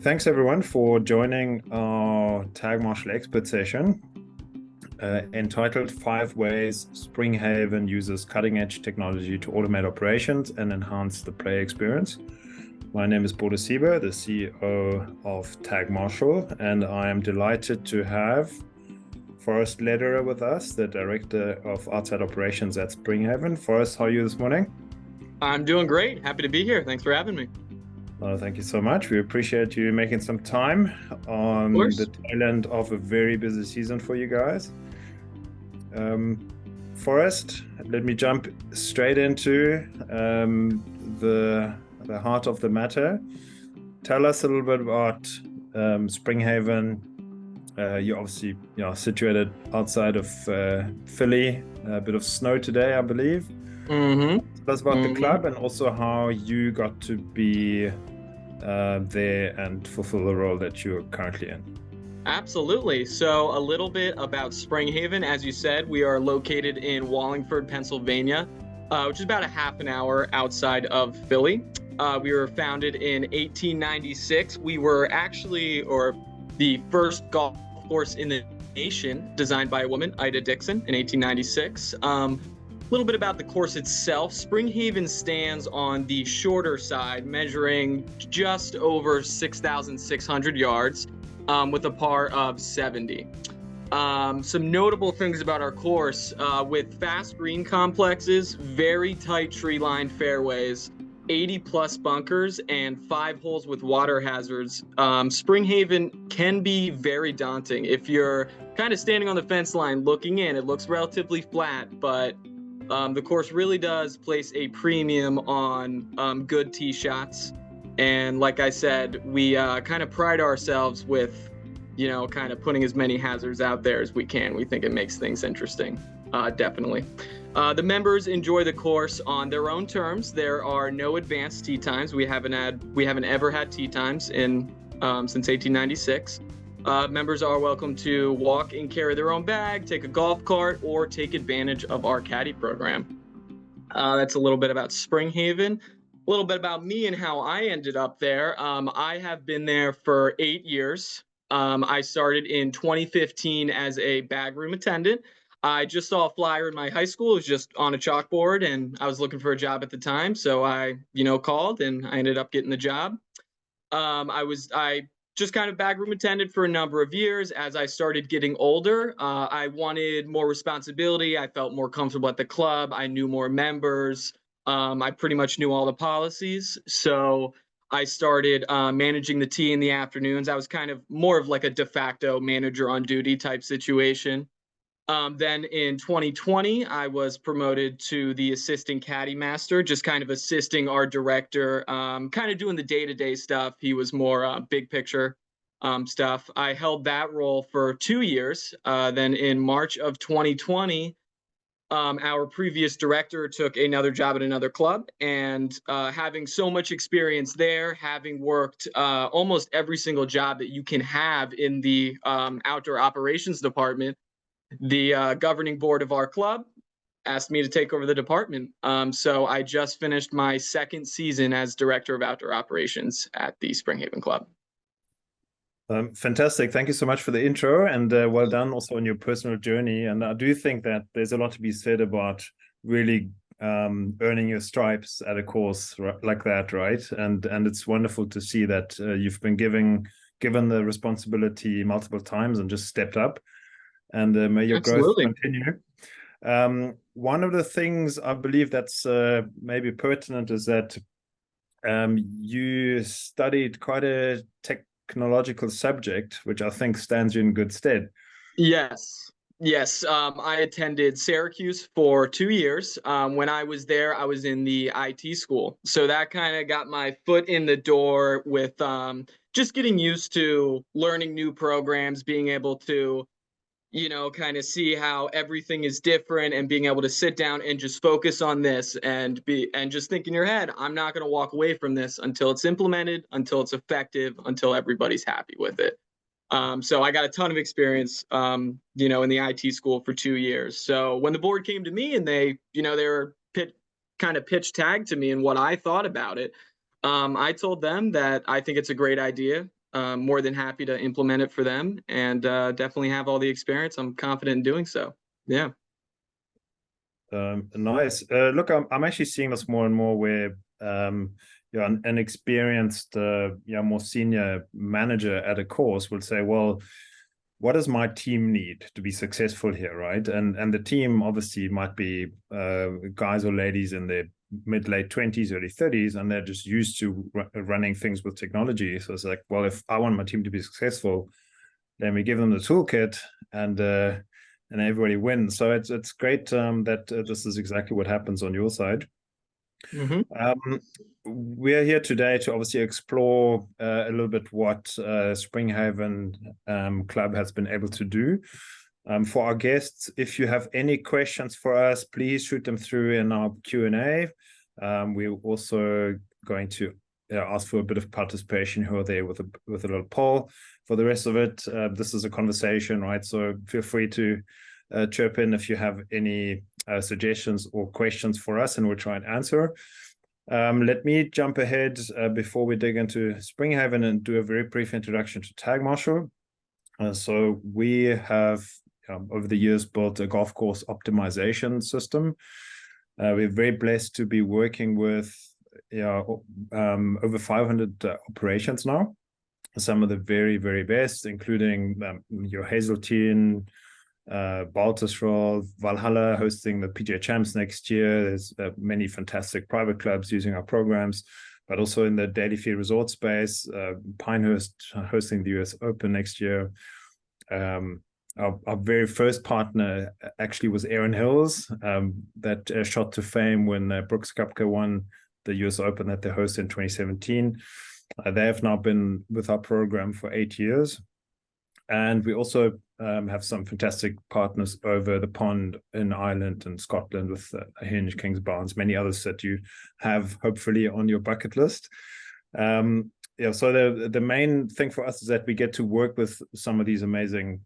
Thanks everyone for joining our Tag Marshal Expert session entitled Five Ways Springhaven Uses Cutting Edge Technology to Automate Operations and Enhance the Player Experience. My name is Bodo Sieber, the CEO of Tag Marshal, and I am delighted to have Forrest Lederer with us, the Director of Outside Operations at Springhaven. Forrest, how are you this morning? I'm doing great. Happy to be here. Thanks for having me. Thank you so much. We appreciate you making some time Of on the course. tail end of a very busy season for you guys. Forrest, let me jump straight into the heart of the matter. Tell us a little bit about Springhaven. You're obviously situated outside of Philly. A bit of snow today, I believe. Mm-hmm. Tell us about the Mm-hmm. club and also how you got to be there and fulfill the role that you're currently in. Absolutely. So a little bit about Springhaven. As you said, we are located in Wallingford, Pennsylvania, which is about a half an hour outside of Philly. We were founded in 1896. We were the first golf course in the nation designed by a woman, Ida Dixon, in 1896. A little bit about the course itself. Springhaven stands on the shorter side, measuring just over 6,600 yards with a par of 70. Some notable things about our course, with fast green complexes, very tight tree-lined fairways, 80 plus bunkers, and 5 holes with water hazards. Springhaven can be very daunting. If you're kind of standing on the fence line looking in, it looks relatively flat, but the course really does place a premium on good tee shots. And like I said, we kind of pride ourselves with, kind of putting as many hazards out there as we can. We think it makes things interesting, definitely. The members enjoy the course on their own terms. There are no advanced tee times. We haven't ever had tee times since 1896. Members are welcome to walk and carry their own bag, take a golf cart, or take advantage of our caddy program. That's a little bit about Springhaven. A little bit about me and how I ended up there. I have been there for 8 years. I started in 2015 as a bag room attendant. I just saw a flyer in my high school. It was just on a chalkboard, and I was looking for a job at the time. So I, called, and I ended up getting the job. I just kind of bag room attended for a number of years. As I started getting older, I wanted more responsibility. I felt more comfortable at the club. I knew more members. I pretty much knew all the policies. So I started managing the tee in the afternoons. I was kind of more of like a de facto manager on duty type situation. Then in 2020, I was promoted to the assistant caddy master, just kind of assisting our director, kind of doing the day-to-day stuff. He was more big picture stuff. I held that role for 2 years. Then in March of 2020, our previous director took another job at another club, and having so much experience there, having worked almost every single job that you can have in the outdoor operations department, the governing board of our club asked me to take over the department. So I just finished my second season as director of outdoor operations at the Springhaven Club. Fantastic. Thank you so much for the intro, and well done also on your personal journey. And I do think that there's a lot to be said about really earning your stripes at a course like that, right? And it's wonderful to see that you've been given the responsibility multiple times and just stepped up. And may your growth Absolutely. continue. One of the things I believe that's maybe pertinent is that you studied quite a technological subject, which I think stands you in good stead. Yes. Yes. I attended Syracuse for 2 years. When I was there, I was in the IT school. So that kind of got my foot in the door with just getting used to learning new programs, being able to kind of see how everything is different and being able to sit down and just focus on this and just think in your head, I'm not going to walk away from this until it's implemented, until it's effective, until everybody's happy with it. So I got a ton of experience, in the IT school for 2 years. So when the board came to me and they were kind of pitch tag to me and what I thought about it, I told them that I think it's a great idea. more than happy to implement it for them, and definitely have all the experience. I'm confident in doing so. Yeah. Nice. Look, I'm actually seeing this more and more where an experienced, more senior manager at a course will say, well, what does my team need to be successful here, right? And the team obviously might be guys or ladies in their late 20s, early 30s, and they're just used to running things with technology. So it's like, well, if I want my team to be successful, then we give them the toolkit, and everybody wins. So it's great that this is exactly what happens on your side. Mm-hmm. We're here today to obviously explore a little bit what Springhaven Club has been able to do. For our guests, if you have any questions for us, please shoot them through in our Q&A. We're also going to ask for a bit of participation here or there with a little poll. For the rest of it, this is a conversation, right? So feel free to chirp in if you have any suggestions or questions for us, and we'll try and answer. Let me jump ahead before we dig into Springhaven and do a very brief introduction to Tag Marshal. So we have, over the years, built a golf course optimization system. We're very blessed to be working with over 500 operations now. Some of the very, very best, including your Hazeltine, Baltusrol, Valhalla hosting the PGA Champs next year. There's many fantastic private clubs using our programs, but also in the Daily Field Resort space, Pinehurst hosting the US Open next year. Our very first partner actually was Erin Hills, that shot to fame when Brooks Koepka won the US Open that they hosted in 2017. They have now been with our program for 8 years. And we also have some fantastic partners over the pond in Ireland and Scotland with Hinge, Kings Barnes, many others that you have hopefully on your bucket list. So the main thing for us is that we get to work with some of these amazing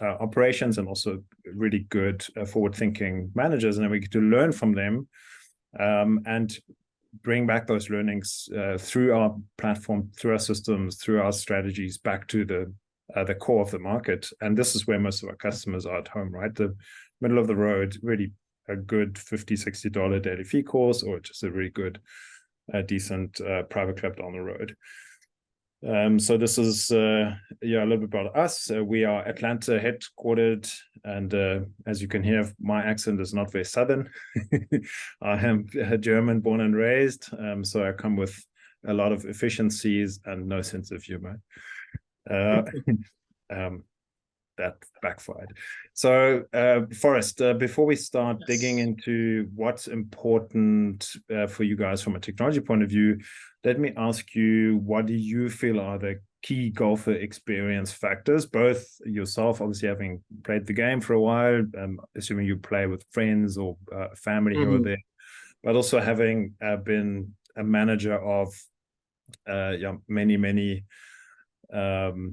operations and also really good forward-thinking managers, and then we get to learn from them and bring back those learnings through our platform, through our systems, through our strategies back to the core of the market. And this is where most of our customers are at home, right? The middle of the road, really a good $50-$60 daily fee course, or just a really good, decent private club down the road. So this is a little bit about us. We are Atlanta headquartered, and as you can hear, my accent is not very southern. I am German, born and raised, so I come with a lot of efficiencies and no sense of humor. That backfired. So Forrest, before we start digging into what's important for you guys from a technology point of view, let me ask you, what do you feel are the key golfer experience factors, both yourself obviously having played the game for a while, assuming you play with friends or family here or there, but also having been a manager of many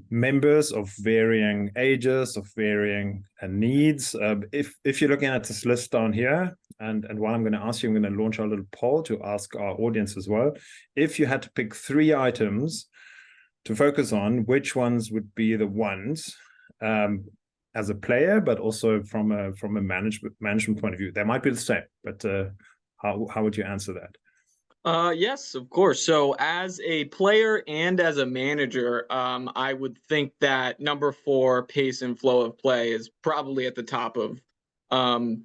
members of varying ages, of varying needs. If you're looking at this list down here, and while I'm going to ask you, I'm going to launch our little poll to ask our audience as well. If you had to pick 3 items to focus on, which ones would be the ones as a player, but also from a management point of view? They might be the same, but how would you answer that? Yes, of course. So as a player and as a manager, I would think that number 4, pace and flow of play, is probably at the top of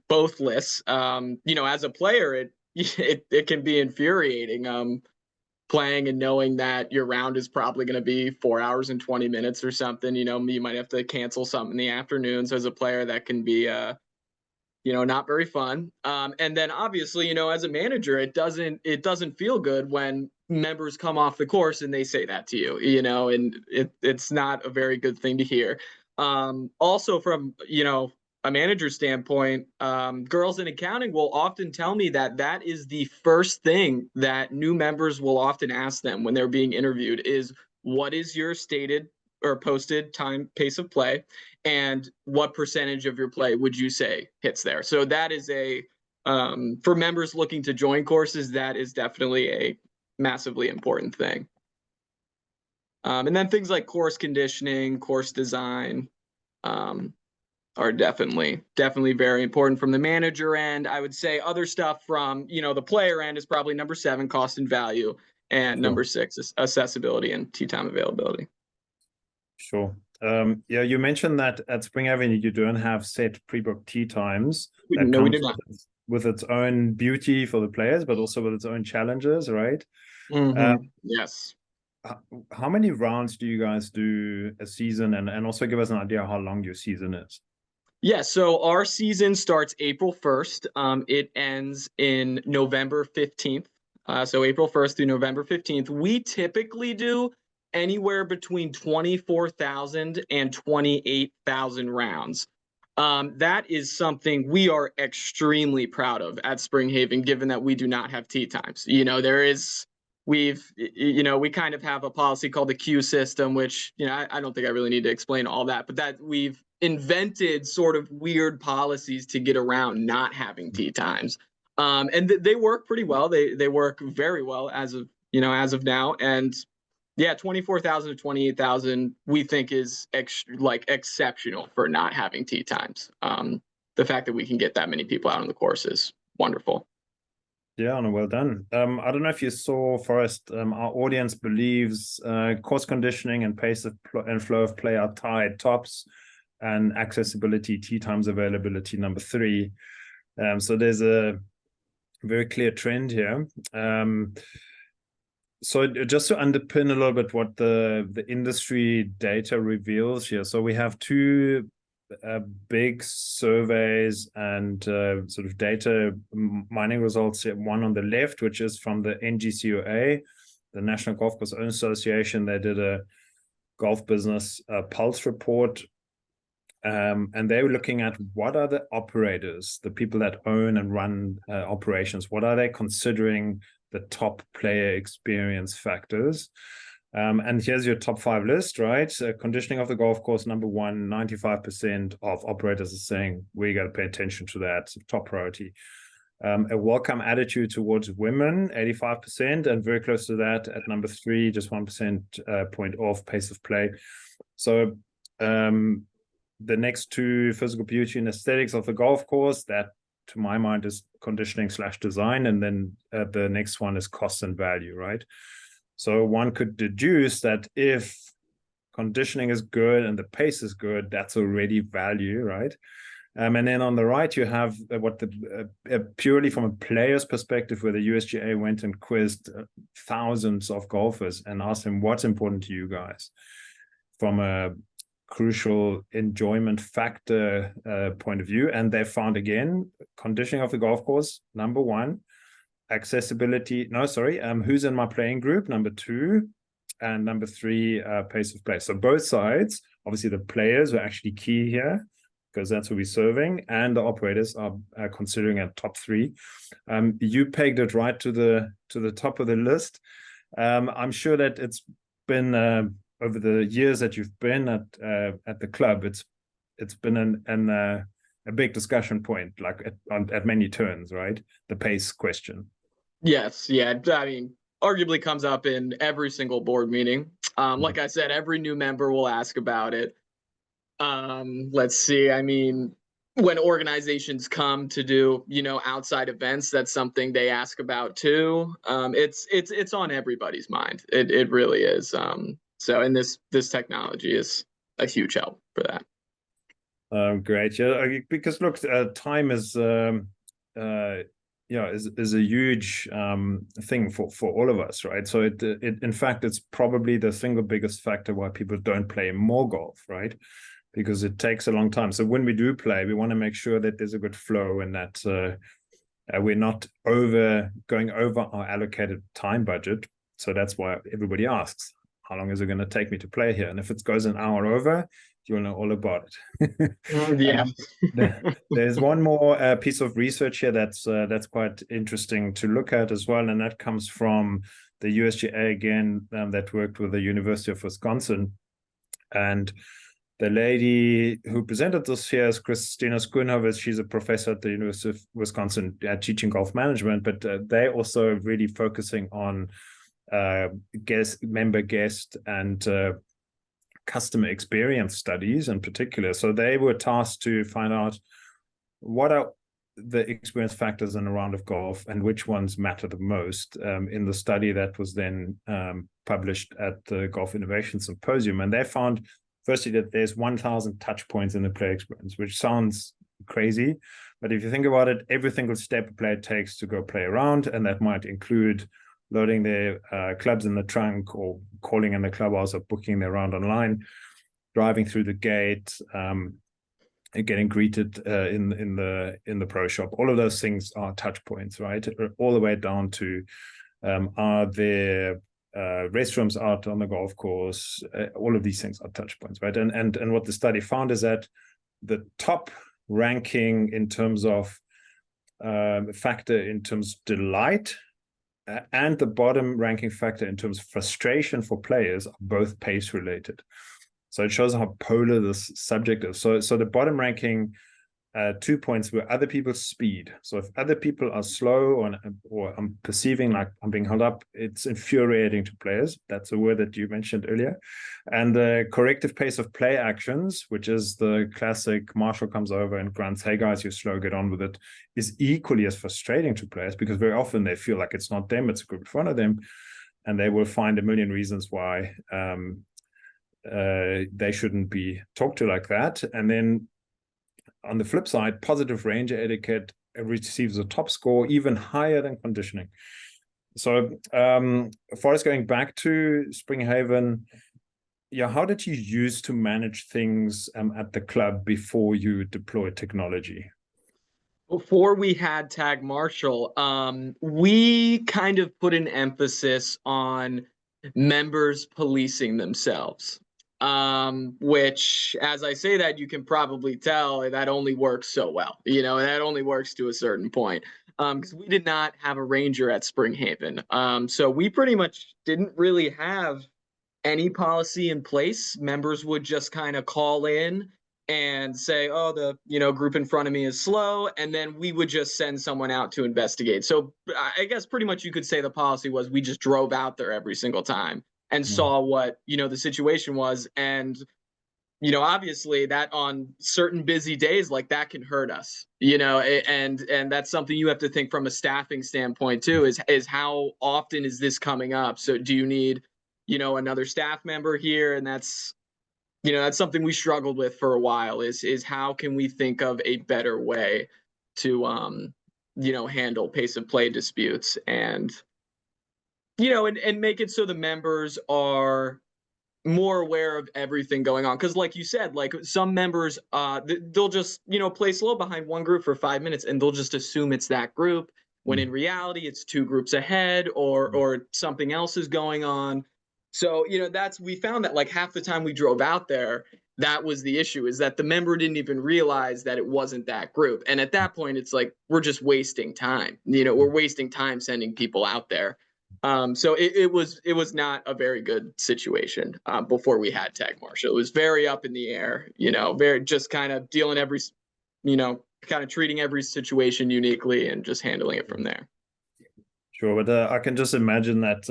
both lists. As a player, it can be infuriating playing and knowing that your round is probably going to be 4 hours and 20 minutes or something. You might have to cancel something in the afternoon. So as a player, that can be not very fun. And then obviously, as a manager, it doesn't feel good when members come off the course and they say that to you, and it's not a very good thing to hear. Also from, a manager standpoint, girls in accounting will often tell me that is the first thing that new members will often ask them when they're being interviewed is, what is your stated or posted time pace of play, and what percentage of your play would you say hits there? So that is for members looking to join courses, that is definitely a massively important thing. And then things like course conditioning, course design, are definitely very important from the manager end. I would say other stuff from, the player end is probably number 7, cost and value, and Sure. number 6 is accessibility and tee time availability. Sure. Yeah, you mentioned that at Springhaven you don't have set pre-booked tee times. No, we did not. With its own beauty for the players, but also with its own challenges, right? Yes. How many rounds do you guys do a season, and also give us an idea how long your season is? Yeah, so our season starts April 1st. It ends in November 15th. So April 1st through November 15th. We typically do anywhere between 24,000 and 28,000 rounds. That is something we are extremely proud of at Springhaven, given that we do not have tee times. We kind of have a policy called the queue system, which, I don't think I really need to explain all that, but that we've invented sort of weird policies to get around not having tee times. And they work pretty well. They work very well as of now. And yeah, 24,000 to 28,000 we think is exceptional for not having tee times. The fact that we can get that many people out on the course is wonderful. Yeah, no, well done. I don't know if you saw, Forrest, our audience believes course conditioning and pace and flow of play are tied tops, and accessibility, tee times availability, number 3. So there's a very clear trend here. So just to underpin a little bit what the industry data reveals here. So we have 2 big surveys and sort of data mining results here. One on the left, which is from the NGCOA, the National Golf Course Owners Association. They did a golf business pulse report, and they were looking at what are the operators, the people that own and run operations, what are they considering the top player experience factors. And here's your top 5 list, right? Conditioning of the golf course, number 1, 95% of operators are saying we got to pay attention to that, top priority. A welcome attitude towards women, 85%, and very close to that at number 3, just 1% point off, pace of play. So the next 2, physical beauty and aesthetics of the golf course, that to my mind is conditioning/design, and then the next one is cost and value, right? So one could deduce that if conditioning is good and the pace is good, that's already value, right? And then on the right, you have what purely from a player's perspective, where the USGA went and quizzed thousands of golfers and asked them what's important to you guys from a crucial enjoyment factor point of view. And they found, again, conditioning of the golf course, number 1. Accessibility, who's in my playing group, number 2, and number 3, pace of play. So both sides, obviously the players are actually key here, because that's who we're serving, and the operators are considering at top 3. You pegged it right to the top of the list. I'm sure that it's been over the years that you've been at the club, it's been a big discussion point, like at many turns, right? The pace question. Yes, yeah. I mean, arguably comes up in every single board meeting. Like I said, every new member will ask about it. Let's see. I mean, when organizations come to do, outside events, that's something they ask about too. It's on everybody's mind. It really is. So, and this technology is a huge help for that. Great. Yeah, because look, time is is a huge thing for all of us, right? So it in fact, it's probably the single biggest factor why people don't play more golf, right? Because it takes a long time. So when we do play, we want to make sure that there's a good flow and that we're not going over our allocated time budget. So that's why everybody asks, how long is it going to take me to play here? And if it goes an hour over, you'll know all about it. Yeah. There's one more piece of research here that's quite interesting to look at as well, and that comes from the USGA again, that worked with the University of Wisconsin. And the lady who presented this here is Christina Schoonhover. She's a professor at the University of Wisconsin teaching golf management, but they're also really focusing on member guest and customer experience studies in particular. So they were tasked to find out what are the experience factors in a round of golf and which ones matter the most in the study that was then published at the Golf Innovation Symposium. And they found, firstly, that there's 1,000 touch points in the player experience, which sounds crazy. But if you think about it, every single step a player takes to go play around, and that might include loading their clubs in the trunk or calling in the clubhouse or booking their round online, driving through the gate, getting greeted in the pro shop. All of those things are touch points, right? All the way down to are there restrooms out on the golf course? All of these things are touch points, right? And what the study found is that the top ranking in terms of factor in terms of delight and the bottom ranking factor in terms of frustration for players are both pace related. So it shows how polar this subject is. So the bottom ranking 2 points were other people's speed. So if other people are slow or I'm perceiving like I'm being held up, it's infuriating to players. That's a word that you mentioned earlier. And the corrective pace of play actions, which is the classic Marshall comes over and grunts, hey guys, you're slow, get on with it, is equally as frustrating to players because very often they feel like it's not them, it's a group in front of them. And they will find a million reasons why they shouldn't be talked to like that. And then on the flip side, positive ranger etiquette receives a top score, even higher than conditioning. So Forrest, going back to Springhaven, yeah, how did you use to manage things at the club before you deployed technology? Before we had Tag Marshall, we kind of put an emphasis on members policing themselves. Which, as I say that, you can probably tell that only works so well, that only works to a certain point. Because we did not have a ranger at Springhaven. So we pretty much didn't really have any policy in place. Members would just kind of call in and say, oh, the group in front of me is slow, and then we would just send someone out to investigate. So I guess pretty much you could say the policy was we just drove out there every single time and saw what the situation was. And obviously that on certain busy days like that can hurt us, and that's something you have to think from a staffing standpoint too, is how often is this coming up? So do you need another staff member here? And that's something we struggled with for a while, is how can we think of a better way to handle pace of play disputes and and make it so the members are more aware of everything going on. Because like you said, like some members, they'll just, play slow behind one group for 5 minutes and they'll just assume it's that group, when in reality it's two groups ahead or something else is going on. So, we found that like half the time we drove out there, that was the issue, is that the member didn't even realize that it wasn't that group. And at that point, it's like, we're just wasting time. We're wasting time sending people out there. So it was not a very good situation before we had Tag Marshall. It was very up in the air, very just kind of dealing kind of treating every situation uniquely and just handling it from there. Sure, but I can just imagine that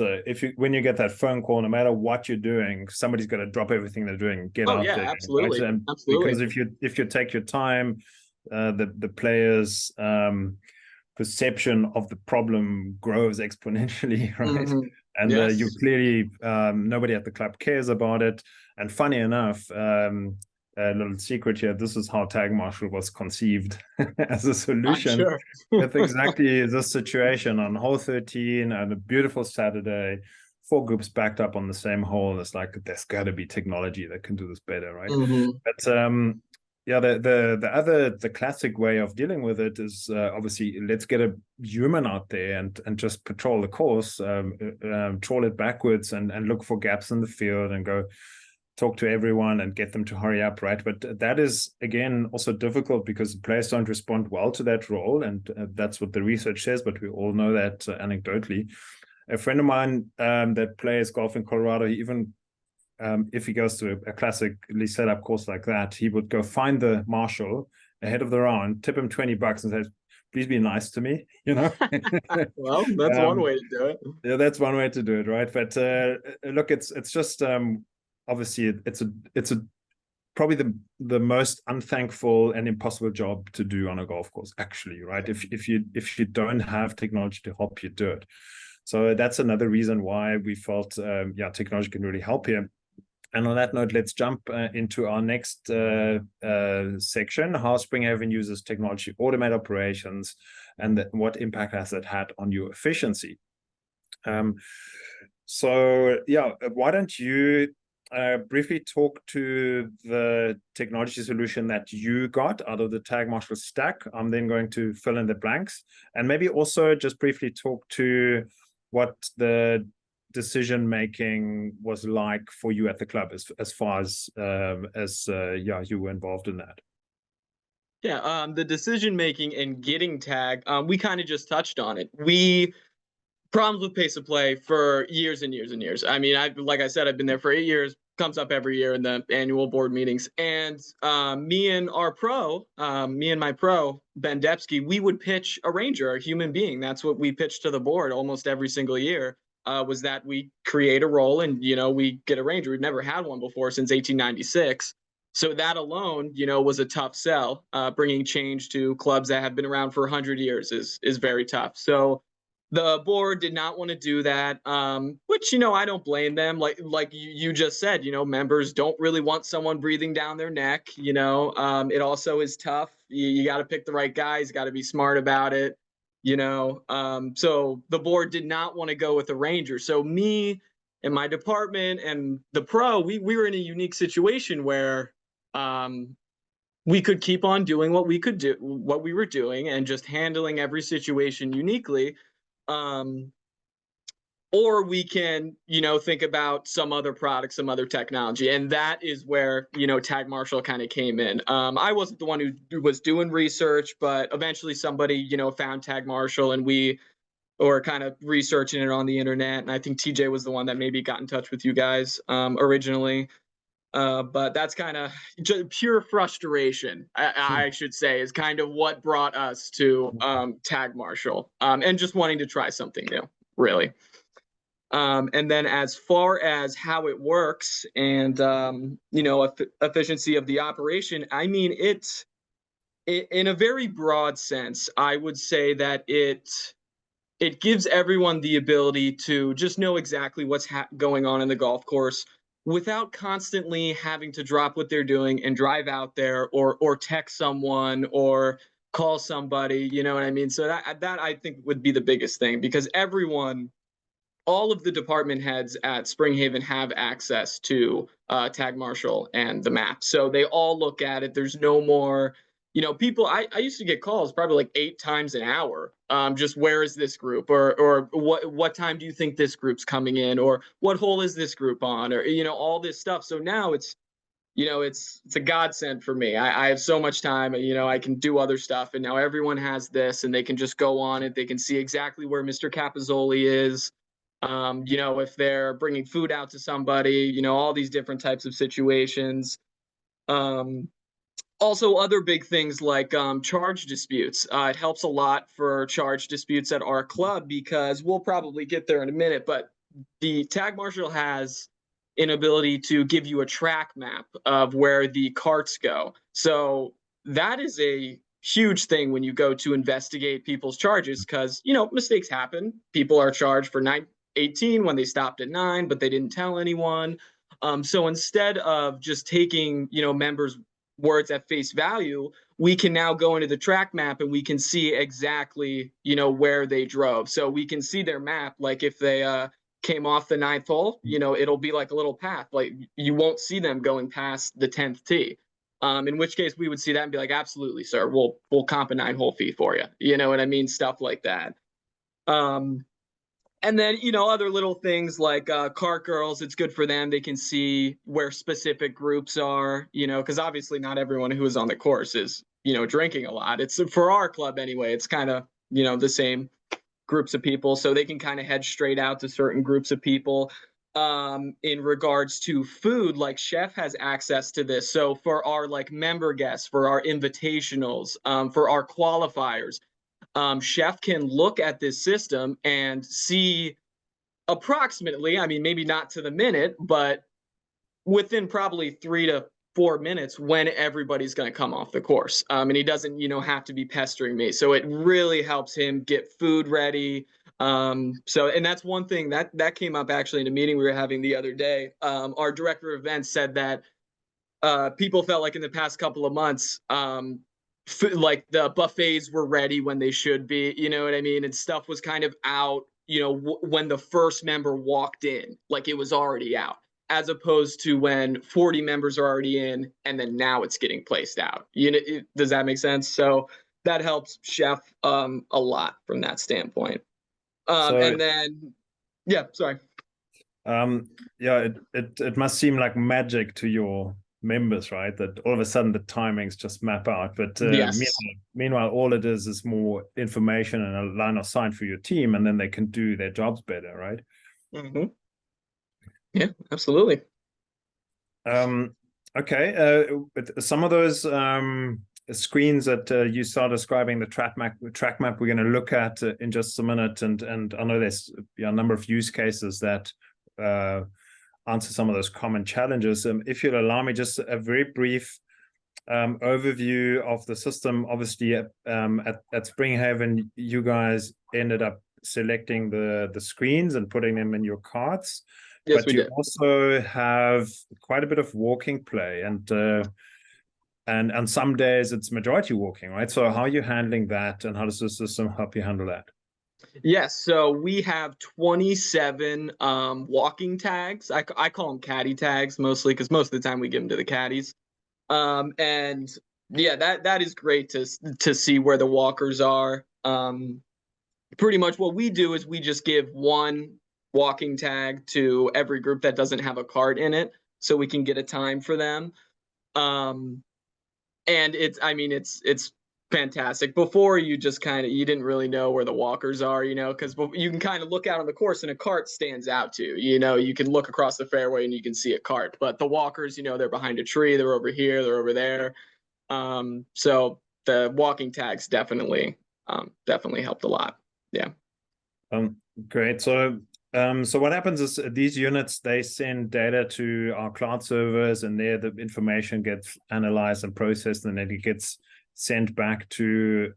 when you get that phone call, no matter what you're doing, somebody's going to drop everything they're doing, get out there. Absolutely, right? absolutely. Because if you take your time, the players' perception of the problem grows exponentially, right? Mm-hmm. And yes. You clearly nobody at the club cares about it. And funny enough, a little secret here, this is how Tag Marshall was conceived as a solution. Sure. With exactly this situation on hole 13 and a beautiful Saturday, 4 groups backed up on the same hole. It's like, there's got to be technology that can do this better, right? Mm-hmm. But yeah, the classic way of dealing with it is obviously let's get a human out there and just patrol the course, troll it backwards and look for gaps in the field and go talk to everyone and get them to hurry up, right? But that is, again, also difficult because the players don't respond well to that role. And that's what the research says, but we all know that anecdotally. A friend of mine that plays golf in Colorado, he even, if he goes to a classically set up course like that, he would go find the marshal ahead of the round, tip him $20 and say, please be nice to me, you know. Well, that's one way to do it. Yeah, that's one way to do it, right? But look, it's just obviously it's a probably the most unthankful and impossible job to do on a golf course, actually, right? If you don't have technology to help you do it. So that's another reason why we felt technology can really help here. And on that note, let's jump into our next section: how Springhaven uses technology to automate operations, and what impact has it had on your efficiency. So yeah, why don't you briefly talk to the technology solution that you got out of the Tag Marshal stack? I'm then going to fill in the blanks, and maybe also just briefly talk to what the decision making was like for you at the club, as far as you were involved in that. Yeah, the decision making and getting Tag, we kind of just touched on it. Problems with pace of play for years and years and years. I mean, like I said, I've been there for 8 years. Comes up every year in the annual board meetings. And me and my pro, Ben Depsky, we would pitch a ranger, a human being. That's what we pitched to the board almost every single year, was that we create a role and, we get a ranger. We've never had one before since 1896. So that alone, was a tough sell. Bringing change to clubs that have been around for 100 years is very tough. So the board did not want to do that, which, I don't blame them. Like you just said, members don't really want someone breathing down their neck. It also is tough. You got to pick the right guys, got to be smart about it, So the board did not want to go with the ranger. So me and my department and the pro, we were in a unique situation where we could keep on doing what we were doing and just handling every situation uniquely. Or we can, think about some other product, some other technology. And that is where, Tag Marshal kind of came in. I wasn't the one who was doing research, but eventually somebody, found Tag Marshal and we were kind of researching it on the internet. And I think TJ was the one that maybe got in touch with you guys originally. But that's kind of pure frustration, I should say, is kind of what brought us to Tag Marshal, and just wanting to try something new, really. And then as far as how it works and, efficiency of the operation, I mean, in a very broad sense, I would say that it gives everyone the ability to just know exactly what's going on in the golf course, without constantly having to drop what they're doing and drive out there or text someone or call somebody, you know what I mean? So that I think would be the biggest thing, because all of the department heads at Springhaven have access to Tag Marshal and the map. So they all look at it. There's no more, people, I used to get calls probably like 8 times an hour. Just where is this group, or what time do you think this group's coming in, or what hole is this group on, or all this stuff. So now it's a godsend for me. I have so much time, I can do other stuff, and now everyone has this, and they can just go on it. They can see exactly where Mr. Capozzoli is. If they're bringing food out to somebody, all these different types of situations. Also, other big things like charge disputes. It helps a lot for charge disputes at our club, because we'll probably get there in a minute, but the Tag Marshal has an ability to give you a track map of where the carts go. So that is a huge thing when you go to investigate people's charges, because, mistakes happen. People are charged for 18 when they stopped at 9, but they didn't tell anyone. So instead of just taking, members' words at face value, we can now go into the track map and we can see exactly, where they drove. So we can see their map. Like if they came off the 9th hole, it'll be like a little path. Like you won't see them going past the 10th tee. In which case we would see that and be like, absolutely, sir, we'll comp a 9-hole fee for you. You know what I mean? Stuff like that. And then, other little things like cart girls, it's good for them. They can see where specific groups are, because obviously not everyone who is on the course is, drinking a lot. It's for our club anyway. It's kind of, the same groups of people. So they can kind of head straight out to certain groups of people. In regards to food, like Chef has access to this. So for our member guests, for our invitationals, for our qualifiers, Chef can look at this system and see approximately, I mean, maybe not to the minute, but within probably 3 to 4 minutes when everybody's going to come off the course. And he doesn't, have to be pestering me. So it really helps him get food ready. And that's one thing that came up actually in a meeting we were having the other day. Our director of events said that people felt like in the past couple of months, like the buffets were ready when they should be, you know what I mean? And stuff was kind of out, when the first member walked in, like it was already out, as opposed to when 40 members are already in and then now it's getting placed out. Does that make sense? So that helps Chef a lot from that standpoint. And then, yeah, sorry. Yeah, it must seem like magic to your members, right? That all of a sudden the timings just map out. But Yes. meanwhile, all it is more information and a line of sight for your team, and then they can do their jobs better, right? Mm-hmm. Yeah, absolutely. Okay. Some of those screens that you start describing, the track map we're going to look at in just a minute, and I know there's a number of use cases that answer some of those common challenges. If you'll allow me, just a very brief overview of the system. Obviously, at Springhaven, you guys ended up selecting the screens and putting them in your carts. Yes, but we you did. also have quite a bit of walking play, and on some days it's majority walking, right? So how are you handling that, and how does the system help you handle that? Yes, so we have 27 walking tags. I call them caddy tags mostly because most of the time we give them to the caddies. And yeah, that is great to see where the walkers are. Pretty much what we do is we just give one walking tag to every group that doesn't have a cart in it, so we can get a time for them. And it's fantastic. Before, you didn't really know where the walkers are, because you can kind of look out on the course and a cart stands out to you. You can look across the fairway and you can see a cart, but the walkers, they're behind a tree, they're over here, they're over there. So the walking tags definitely helped a lot. Yeah. Great. So what happens is these units, they send data to our cloud servers, and there the information gets analyzed and processed, and then it gets sent back to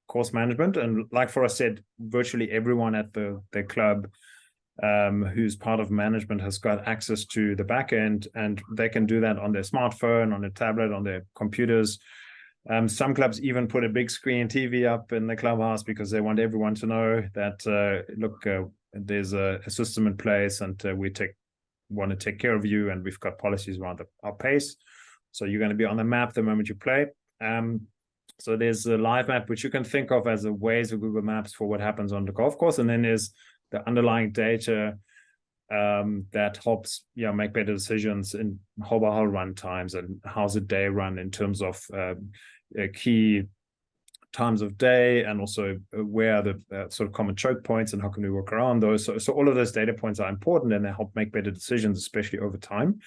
course management. And like Forrest said, virtually everyone at the club who's part of management has got access to the back end, and they can do that on their smartphone, on a tablet, on their computers. Some clubs even put a big screen TV up in the clubhouse because they want everyone to know that, look, there's a system in place, and we want to take care of you, and we've got policies around our pace. So you're going to be on the map the moment you play. So there's a live map, which you can think of as a Ways or Google Maps for what happens on the golf course. And then there's the underlying data that helps make better decisions in hole-by-hole run times, and how's a day run in terms of key times of day, and also where are the sort of common choke points and how can we work around those. So all of those data points are important, and they help make better decisions, especially over time.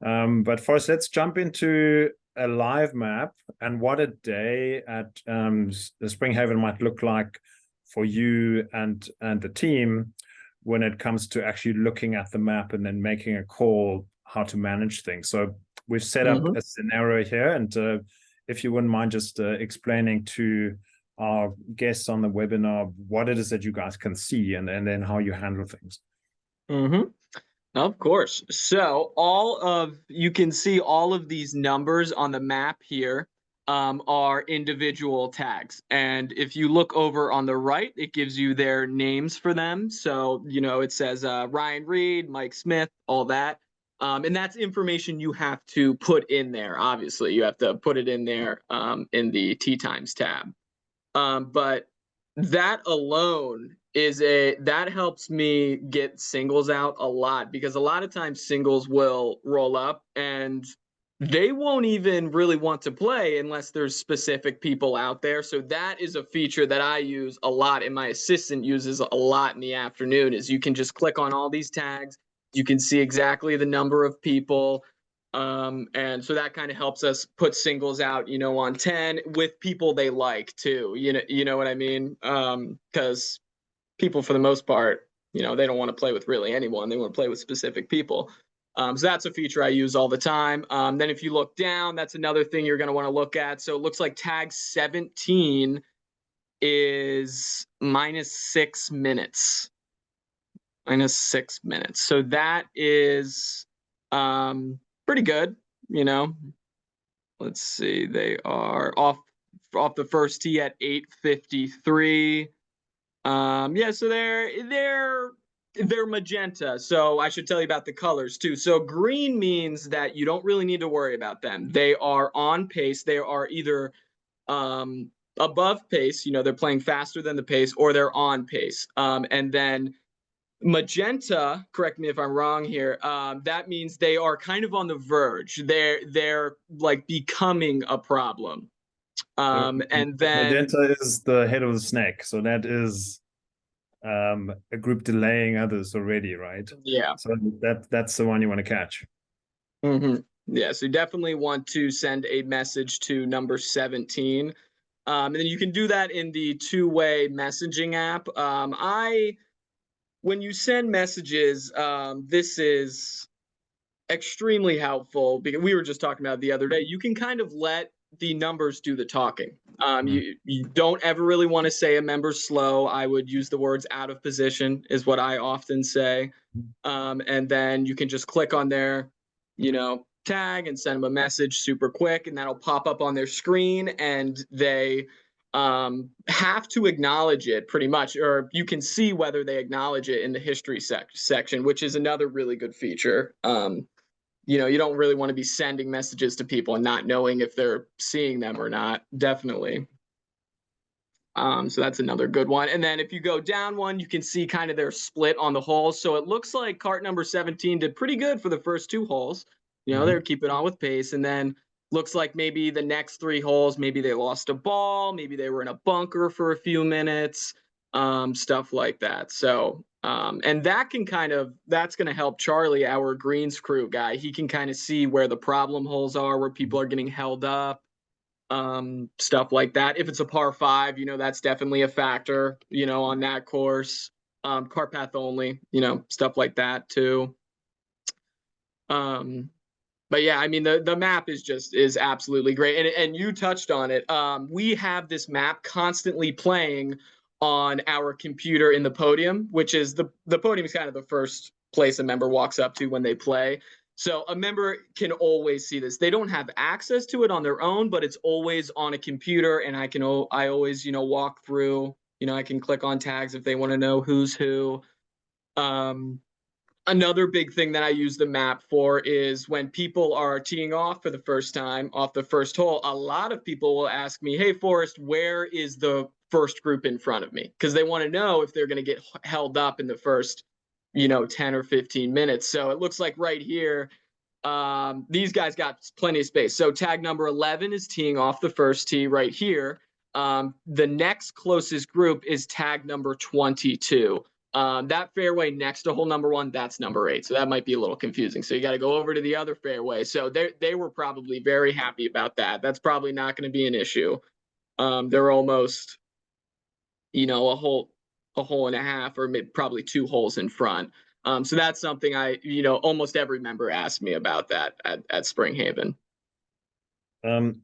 But first, let's jump into a live map and what a day at the Springhaven might look like for you and the team when it comes to actually looking at the map and then making a call how to manage things. So we've set up a scenario here, and if you wouldn't mind just explaining to our guests on the webinar what it is that you guys can see, and then how you handle things. Of course. So you can see all of these numbers on the map here are individual tags. And if you look over on the right, it gives you their names for them. So, it says Ryan Reed, Mike Smith, all that. And that's information you have to put in there. Obviously, you have to put it in there in the Tee Times tab. But that alone that helps me get singles out a lot, because a lot of times singles will roll up and they won't even really want to play unless there's specific people out there. So that is a feature that I use a lot, and my assistant uses a lot in the afternoon, is you can just click on all these tags. You can see exactly the number of people. And so that kind of helps us put singles out, on 10 with people they like too. You know what I mean? Because people, for the most part, they don't want to play with really anyone. They want to play with specific people. So that's a feature I use all the time. Then if you look down, that's another thing you're going to want to look at. So it looks like tag 17 is -6 minutes. -6 minutes. So that is pretty good. Let's see. They are off the first tee at 8:53. Yeah, so they're magenta. So I should tell you about the colors too. So green means that you don't really need to worry about them. They are on pace. They are either above pace, they're playing faster than the pace, or they're on pace. And then magenta, correct me if I'm wrong here, that means they are kind of on the verge. They're like becoming a problem. And then magenta is the head of the snake, so that is a group delaying others already, right? Yeah. So that's the one you want to catch. Yeah, so you definitely want to send a message to number 17. And then you can do that in the two-way messaging app. When you send messages, this is extremely helpful because we were just talking about it the other day. You can kind of let the numbers do the talking. You don't ever really want to say a member's slow. I would use the words out of position is what I often say. And then you can just click on their, tag and send them a message super quick, and that'll pop up on their screen, and they have to acknowledge it pretty much, or you can see whether they acknowledge it in the history section, which is another really good feature. You don't really want to be sending messages to people and not knowing if they're seeing them or not. Definitely. So that's another good one. And then if you go down one, you can see kind of their split on the holes. So it looks like cart number 17 did pretty good for the first two holes. They're keeping on with pace. And then looks like maybe the next three holes, maybe they lost a ball, maybe they were in a bunker for a few minutes, stuff like that. So, and that's going to help Charlie, our greens crew guy. He can kind of see where the problem holes are, where people are getting held up, stuff like that. If it's a par 5, that's definitely a factor, on that course. Cart path only, stuff like that too. But yeah, I mean, the map is absolutely great. And you touched on it. We have this map constantly playing on our computer in the podium, which is the podium is kind of the first place a member walks up to when they play. So a member can always see this. They don't have access to it on their own, but it's always on a computer, and I always, walk through, I can click on tags if they want to know who's who. Another big thing that I use the map for is when people are teeing off for the first time off the first hole, a lot of people will ask me, "Hey, Forrest, where is the first group in front of me?" Because they want to know if they're going to get held up in the first, 10 or 15 minutes. So it looks like right here, these guys got plenty of space. So tag number 11 is teeing off the first tee right here. The next closest group is tag number 22. That fairway next to hole number 1, that's number 8. So that might be a little confusing. So you got to go over to the other fairway. So they were probably very happy about that. That's probably not going to be an issue. They're almost, a hole and a half, or maybe probably 2 holes in front. So that's something almost every member asked me about that at Springhaven.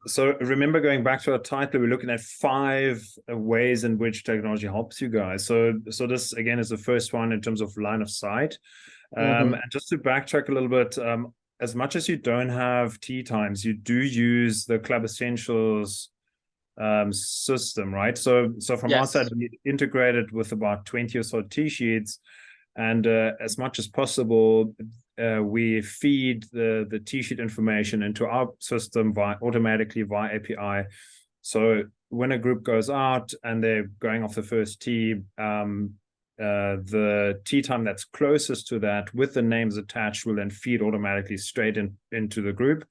So remember, going back to our title, we're looking at 5 ways in which technology helps you guys. So this again is the first one in terms of line of sight. And just to backtrack a little bit, as much as you don't have tee times, you do use the Club Essentials system, right? So from our side, we integrated with about 20 or so tee sheets, and as much as possible, we feed the tee sheet information into our system automatically via API. So when a group goes out and they're going off the first tee, the tee time that's closest to that with the names attached will then feed automatically straight into the group,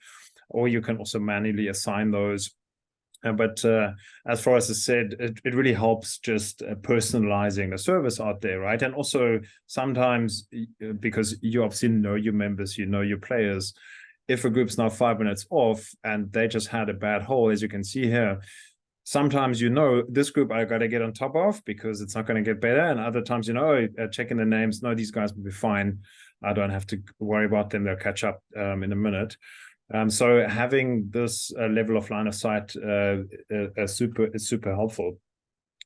or you can also manually assign those. But as far as I said, it really helps just personalizing the service out there, right? And also sometimes, because you obviously know your members, you know your players, if a group's now 5 minutes off and they just had a bad hole, as you can see here, sometimes this group I got to get on top of because it's not going to get better, and other times checking the names, no, these guys will be fine. I don't have to worry about them. They'll catch up in a minute. So having this level of line of sight is super helpful.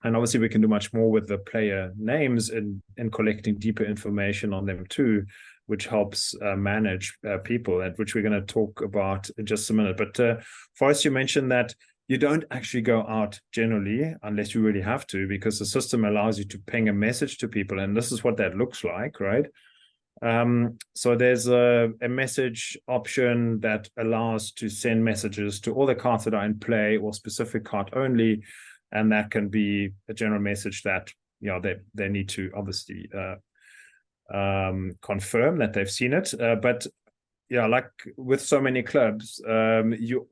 And obviously we can do much more with the player names and collecting deeper information on them too, which helps manage people, and which we're going to talk about in just a minute. But Forrest, you mentioned that you don't actually go out generally unless you really have to, because the system allows you to ping a message to people, and this is what that looks like, right? So there's a message option that allows to send messages to all the cards that are in play or specific card only, and that can be a general message that they need to obviously confirm that they've seen it. But like with so many clubs, you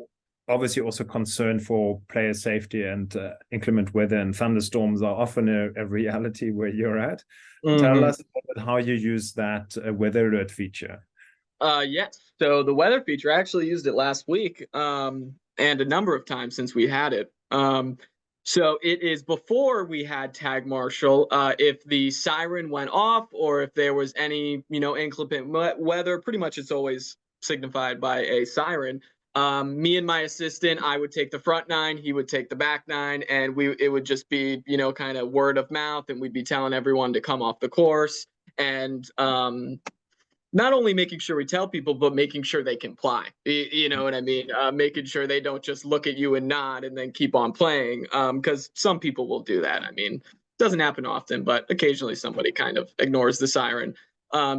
obviously also concerned for player safety, and inclement weather and thunderstorms are often a reality where you're at. Mm-hmm. Tell us about how you use that weather alert feature. Yes. So the weather feature, I actually used it last week, and a number of times since we had it. So it is before we had Tag Marshal. If the siren went off, or if there was any, inclement weather, pretty much it's always signified by a siren. Me and my assistant, I would take the front nine, he would take the back nine, and it would just be, kind of word of mouth, and we'd be telling everyone to come off the course. And not only making sure we tell people, but making sure they comply. You know what I mean? Making sure they don't just look at you and nod and then keep on playing, because some people will do that. I mean, it doesn't happen often, but occasionally somebody kind of ignores the siren.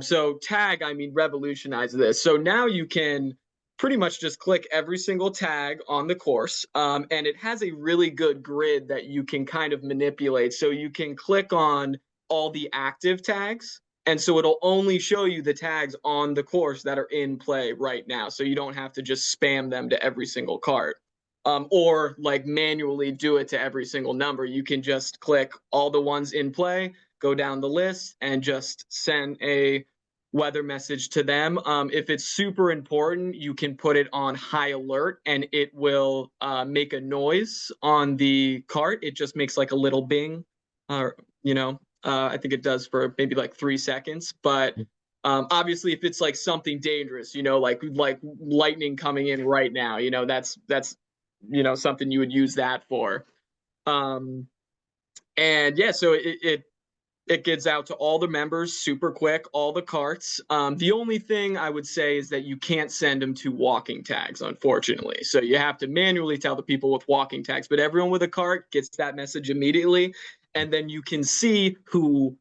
So Tag, revolutionized this. So now you can pretty much just click every single tag on the course, and it has a really good grid that you can kind of manipulate. So you can click on all the active tags, and so it'll only show you the tags on the course that are in play right now. So you don't have to just spam them to every single card, or like manually do it to every single number. You can just click all the ones in play, go down the list, and just send a weather message to them. If it's super important, you can put it on high alert, and it will make a noise on the cart. It just makes like a little bing, I think it does for maybe like 3 seconds. But obviously, if it's like something dangerous, like lightning coming in right now, that's something you would use that for. And yeah, so it gets out to all the members super quick, all the carts. The only thing I would say is that you can't send them to walking tags, unfortunately. So you have to manually tell the people with walking tags, but everyone with a cart gets that message immediately. And then you can see who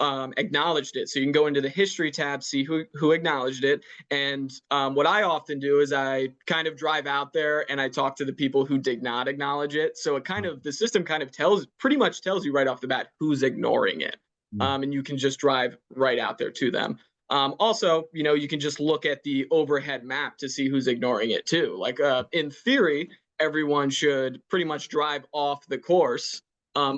acknowledged it. So you can go into the history tab, see who acknowledged it. And what I often do is I kind of drive out there and I talk to the people who did not acknowledge it. So the system kind of pretty much tells you right off the bat who's ignoring it. And you can just drive right out there to them. Also, you can just look at the overhead map to see who's ignoring it too. Like in theory, everyone should pretty much drive off the course,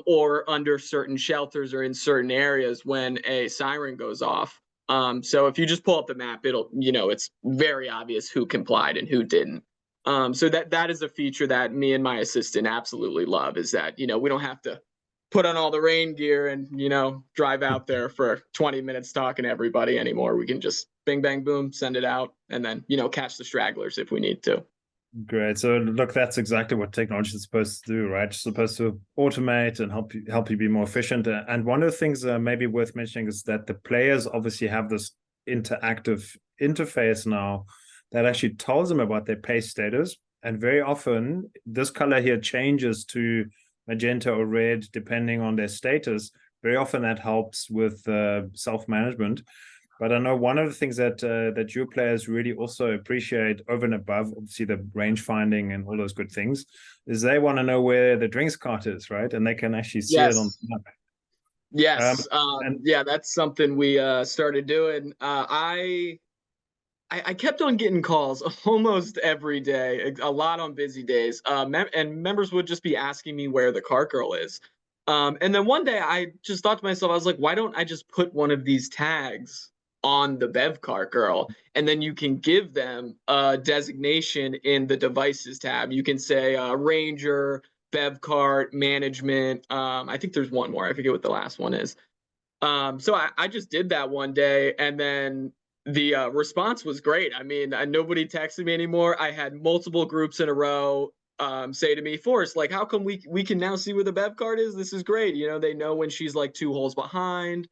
or under certain shelters or in certain areas when a siren goes off. So if you just pull up the map, it'll, it's very obvious who complied and who didn't. So that is a feature that me and my assistant absolutely love, is that, we don't have to put on all the rain gear and, drive out there for 20 minutes talking to everybody anymore. We can just bing, bang, boom, send it out, and then, catch the stragglers if we need to. Great. So look, that's exactly what technology is supposed to do, right? It's supposed to automate and help you be more efficient. And one of the things maybe worth mentioning is that the players obviously have this interactive interface now that actually tells them about their pace status. And very often this color here changes to magenta or red depending on their status. Very often that helps with self-management. But I know one of the things that your players really also appreciate over and above, obviously, the range finding and all those good things, is they want to know where the drinks cart is, right? And they can actually see it on the map. Yes. Yeah, that's something we started doing. I kept on getting calls almost every day, a lot on busy days. And members would just be asking me where the cart girl is. And then one day I just thought to myself, I was like, why don't I just put one of these tags on the bev cart girl, and then you can give them a designation in the devices tab. You can say ranger, bev cart, management. I think there's one more. I forget what the last one is. So I just did that one day, and then the response was great. I mean, nobody texted me anymore. I had multiple groups in a row say to me, Forrest, like, how come we can now see where the bev card is? This is great. You know, they know when she's like 2 holes behind.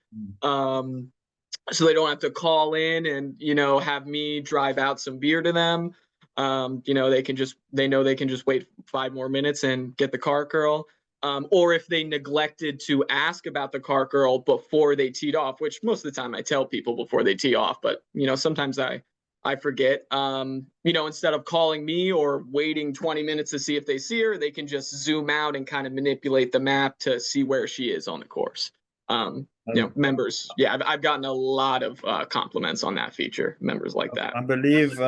So they don't have to call in and, you know, have me drive out some beer to them. You know, they know they can just wait 5 more minutes and get the cart girl. Or if they neglected to ask about the cart girl before they teed off, which most of the time I tell people before they tee off, but, you know, sometimes I forget. You know, instead of calling me or waiting 20 minutes to see if they see her, they can just zoom out and kind of manipulate the map to see where she is on the course. You know, members, yeah, I've gotten a lot of compliments on that feature. Members like that. I believe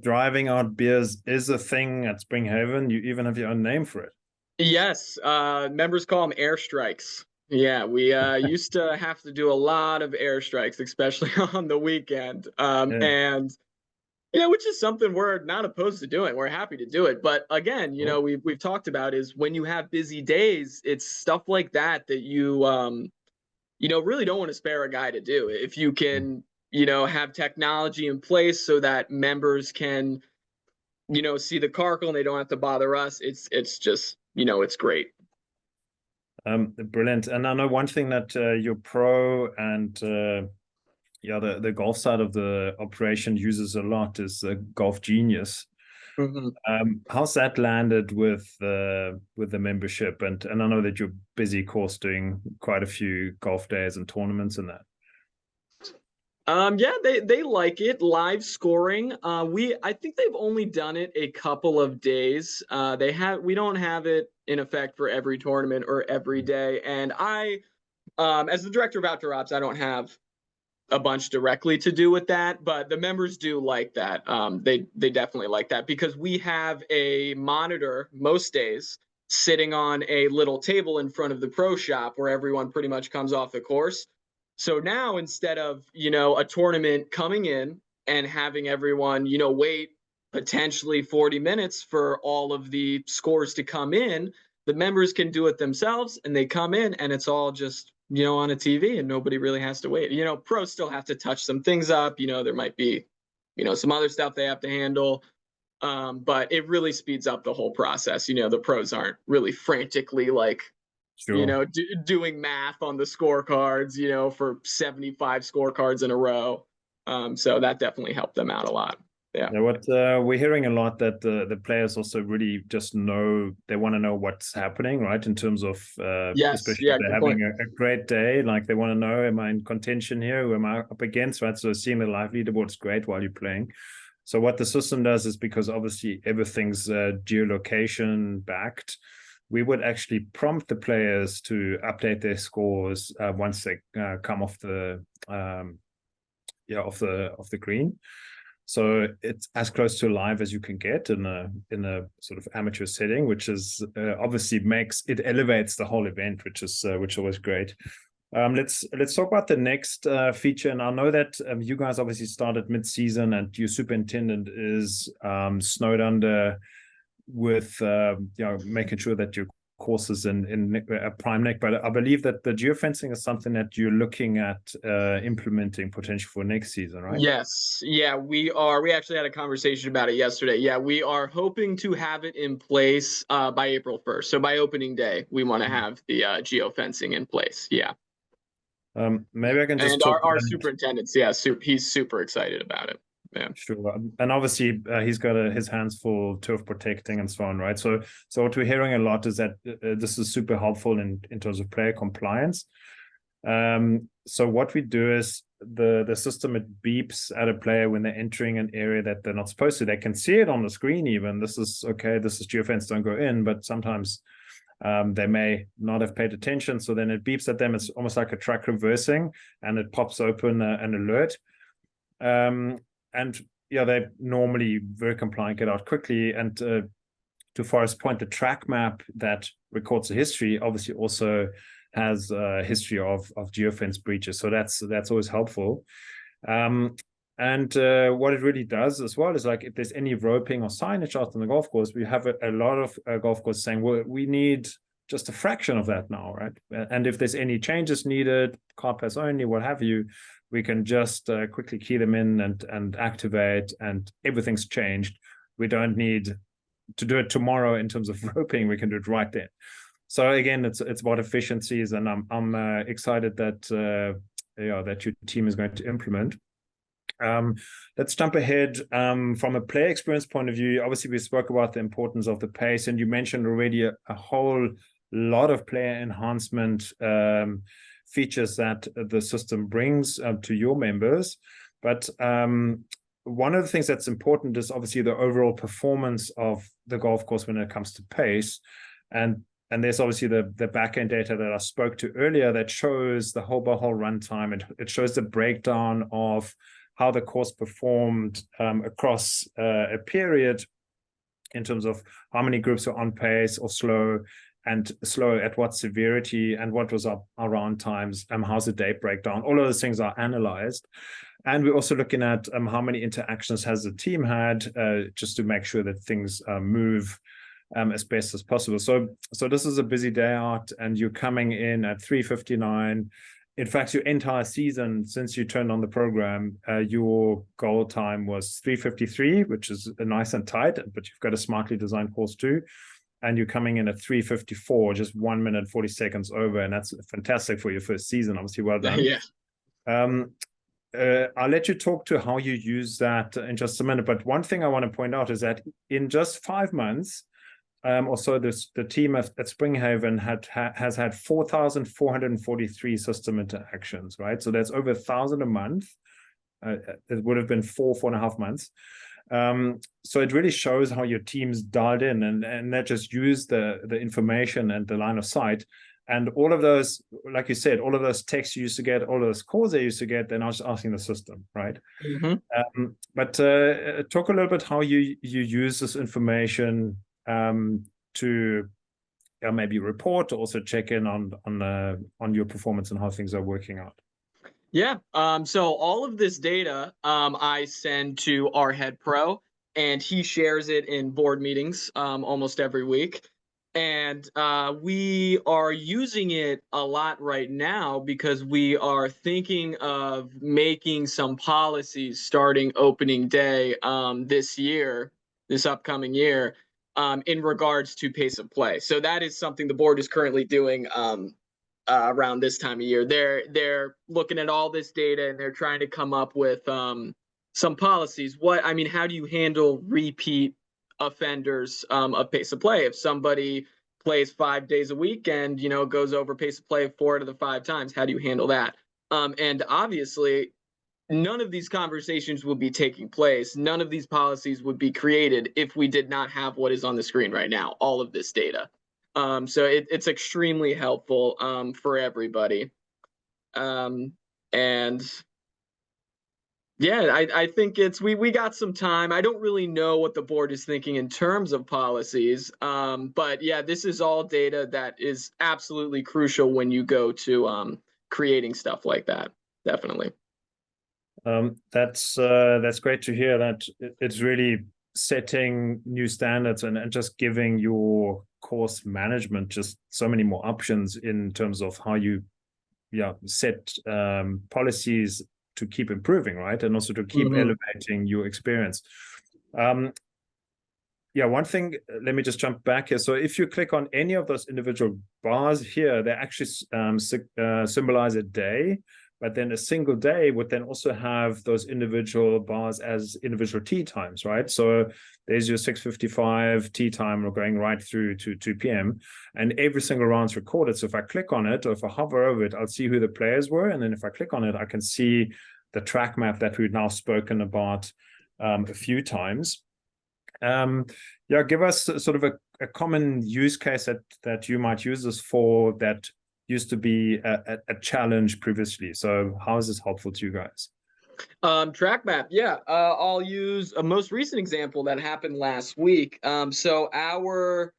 driving out beers is a thing at Springhaven. You even have your own name for it. Yes, members call them airstrikes. Yeah, we used to have to do a lot of airstrikes, especially on the weekend. And you know, which is something we're not opposed to doing. We're happy to do it. But again, you know, we've talked about is when you have busy days, it's stuff like that that you know, really don't want to spare a guy to do. If you can, you know, have technology in place so that members can, you know, see the carkle and they don't have to bother us, it's just, you know, it's great. Brilliant. And I know one thing that your pro and yeah, the golf side of the operation uses a lot is Golf Genius. How's that landed with the membership? And I know that you're busy, of course, doing quite a few golf days and tournaments and that. Yeah, they like it. Live scoring. I think they've only done it a couple of days. We don't have it in effect for every tournament or every day. And as the director of outdoor ops, I don't have a bunch directly to do with that, but the members do like that. They definitely like that because we have a monitor most days sitting on a little table in front of the pro shop where everyone pretty much comes off the course. So now instead of, you know, a tournament coming in and having everyone, you know, wait potentially 40 minutes for all of the scores to come in, the members can do it themselves and they come in and it's all just, you know, on a TV and nobody really has to wait. You know, pros still have to touch some things up. You know, there might be, you know, some other stuff they have to handle. But it really speeds up the whole process. You know, the pros aren't really frantically like, you know, doing math on the scorecards, you know, for 75 scorecards in a row. So that definitely helped them out a lot. Yeah. What we're hearing a lot that the players also really just know, they want to know what's happening, right? In terms of especially if they're having a great day, like they want to know, am I in contention here? Who am I up against, right? So seeing the live leaderboard is great while you're playing. So what the system does is, because obviously everything's geolocation backed, we would actually prompt the players to update their scores once they come off the off the green. So it's as close to live as you can get in a sort of amateur setting, which is obviously elevates the whole event, which is always great. Let's talk about the next feature. And I know that you guys obviously started mid-season, and your superintendent is snowed under with making sure that your courses in prime neck, but I believe that the geofencing is something that you're looking at implementing potentially for next season, right? Yes, yeah, we are. We actually had a conversation about it yesterday. Yeah, we are hoping to have it in place by April 1st. So by opening day, we want to have the geofencing in place. Yeah. Maybe I can just talk. Our superintendent's, yeah, he's super excited about it. Yeah, sure. And obviously he's got his hands full turf protecting and so on, right? So what we're hearing a lot is that this is super helpful in terms of player compliance. So what we do is the system, it beeps at a player when they're entering an area that they're not supposed to. They can see it on the screen even. This is okay, this is geofence, don't go in, but sometimes they may not have paid attention. So then it beeps at them. It's almost like a truck reversing, and it pops open an alert. And yeah, they're normally very compliant, get out quickly. And to Forrest's point, the track map that records the history obviously also has a history of geofence breaches. So that's always helpful. Um, and what it really does as well is, like, if there's any roping or signage out on the golf course, we have a lot of golf courses saying, well, we need just a fraction of that now, right? And if there's any changes needed, car pass only, what have you, we can just quickly key them in and activate, and everything's changed. We don't need to do it tomorrow in terms of roping. We can do it right then. So again, it's about efficiencies, and I'm excited that that your team is going to implement. Let's jump ahead. From a player experience point of view, obviously we spoke about the importance of the pace, and you mentioned already a whole lot of player enhancement features that the system brings to your members. But one of the things that's important is obviously the overall performance of the golf course when it comes to pace. And there's obviously the backend data that I spoke to earlier that shows the hole by hole runtime. It shows the breakdown of how the course performed across a period in terms of how many groups were on pace or slow, and slow at what severity, and what was our round times, how's the day breakdown. All of those things are analyzed. And we're also looking at how many interactions has the team had, just to make sure that things move as best as possible. So this is a busy day out, and you're coming in at 3:59. In fact, your entire season, since you turned on the program, your goal time was 3:53, which is nice and tight, but you've got a smartly designed course too. And you're coming in at 3:54, just 1 minute, 40 seconds over. And that's fantastic for your first season. Obviously, well done. Yeah. I'll let you talk to how you use that in just a minute. But one thing I want to point out is that in just 5 months, or so, the team at Springhaven has had 4,443 system interactions, right? So that's over 1,000 a month. It would have been 4.5 months. So it really shows how your team's dialed in, and that just use the information and the line of sight. And all of those, like you said, all of those texts you used to get, all of those calls they used to get, they're now just asking the system, right? Mm-hmm. But talk a little bit how you use this information to maybe report, or also check in on your performance and how things are working out. Yeah. So all of this data I send to our head pro, and he shares it in board meetings almost every week. And we are using it a lot right now because we are thinking of making some policies starting opening day this upcoming year, in regards to pace of play. So that is something the board is currently doing around this time of year. They're looking at all this data, and they're trying to come up with some policies. How do you handle repeat offenders of pace of play? If somebody plays 5 days a week and goes over pace of play 4 out of the 5 times, how do you handle that? And obviously, none of these conversations would be taking place. None of these policies would be created if we did not have what is on the screen right now, all of this data. So it's extremely helpful for everybody. And yeah, I think we got some time. I don't really know what the board is thinking in terms of policies. But yeah, this is all data that is absolutely crucial when you go to creating stuff like that. Definitely. That's great to hear that it's really setting new standards and just giving your course management just so many more options in terms of how you set policies to keep improving, right? And also to keep elevating your experience. One thing, let me just jump back here. So if you click on any of those individual bars here, they actually symbolize a day. But then a single day would then also have those individual bars as individual tee times, right? So there's your 6:55 tee time, or going right through to 2 p.m. And every single round's recorded. So if I click on it, or if I hover over it, I'll see who the players were. And then if I click on it, I can see the track map that we've now spoken about a few times. Give us sort of a common use case that you might use this for that used to be a challenge previously. So how is this helpful to you guys? Track map. Yeah. I'll use a most recent example that happened last week. So our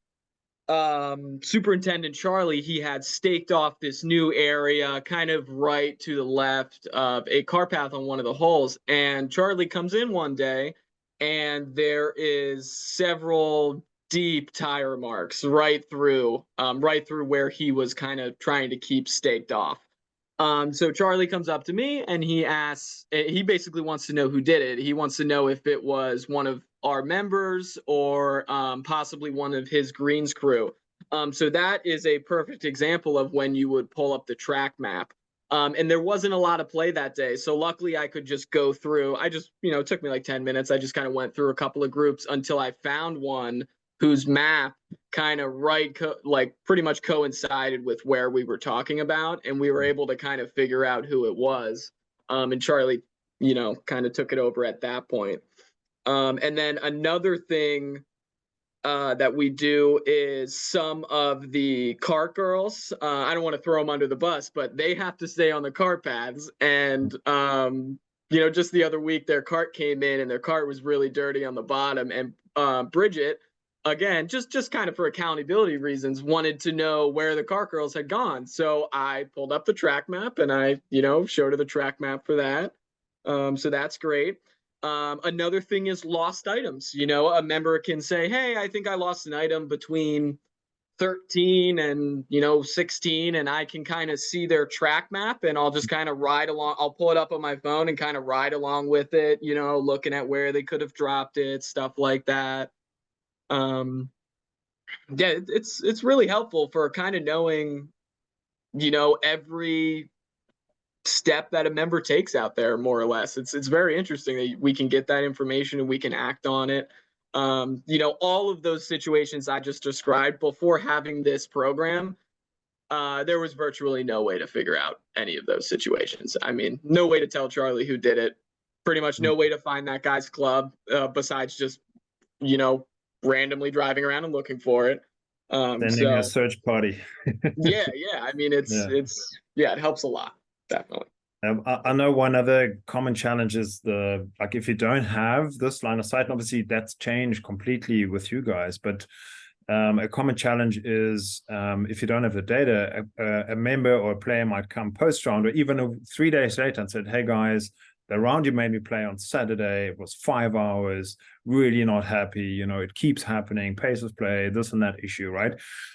Superintendent Charlie, he had staked off this new area kind of right to the left of a car path on one of the holes. And Charlie comes in one day and there is several deep tire marks right through where he was kind of trying to keep staked off. So Charlie comes up to me and he basically wants to know who did it. He wants to know if it was one of our members or possibly one of his greens crew. So that is a perfect example of when you would pull up the track map. And there wasn't a lot of play that day. So luckily I could just go through. It took me like 10 minutes. I just kind of went through a couple of groups until I found one whose map kind of pretty much coincided with where we were talking about, and we were able to kind of figure out who it was. And Charlie, kind of took it over at that point. And then another thing that we do is some of the cart girls. I don't want to throw them under the bus, but they have to stay on the cart paths. And just the other week, their cart came in, and their cart was really dirty on the bottom. And Bridget, again, just kind of for accountability reasons, wanted to know where the cart girls had gone. So I pulled up the track map and I, showed her the track map for that. So that's great. Another thing is lost items. A member can say, hey, I think I lost an item between 13 and 16, and I can kind of see their track map, and I'll just kind of ride along. I'll pull it up on my phone and kind of ride along with it, looking at where they could have dropped it, stuff like that. It's really helpful for kind of knowing every step that a member takes out there, more or less. It's very interesting that we can get that information and we can act on it. All of those situations I just described before having this program, there was virtually no way to figure out any of those situations. I mean, no way to tell Charlie who did it, pretty much no way to find that guy's club, besides just randomly driving around and looking for it. Sending a search party. yeah. I mean, it helps a lot, definitely. I know one other common challenge is if you don't have this line of sight, and obviously that's changed completely with you guys, but a common challenge is if you don't have the data, a member or a player might come post round or even 3 days later and said, hey guys, the round you made me play on Saturday, it was 5 hours, really not happy, it keeps happening, pace of play, this and that issue, right?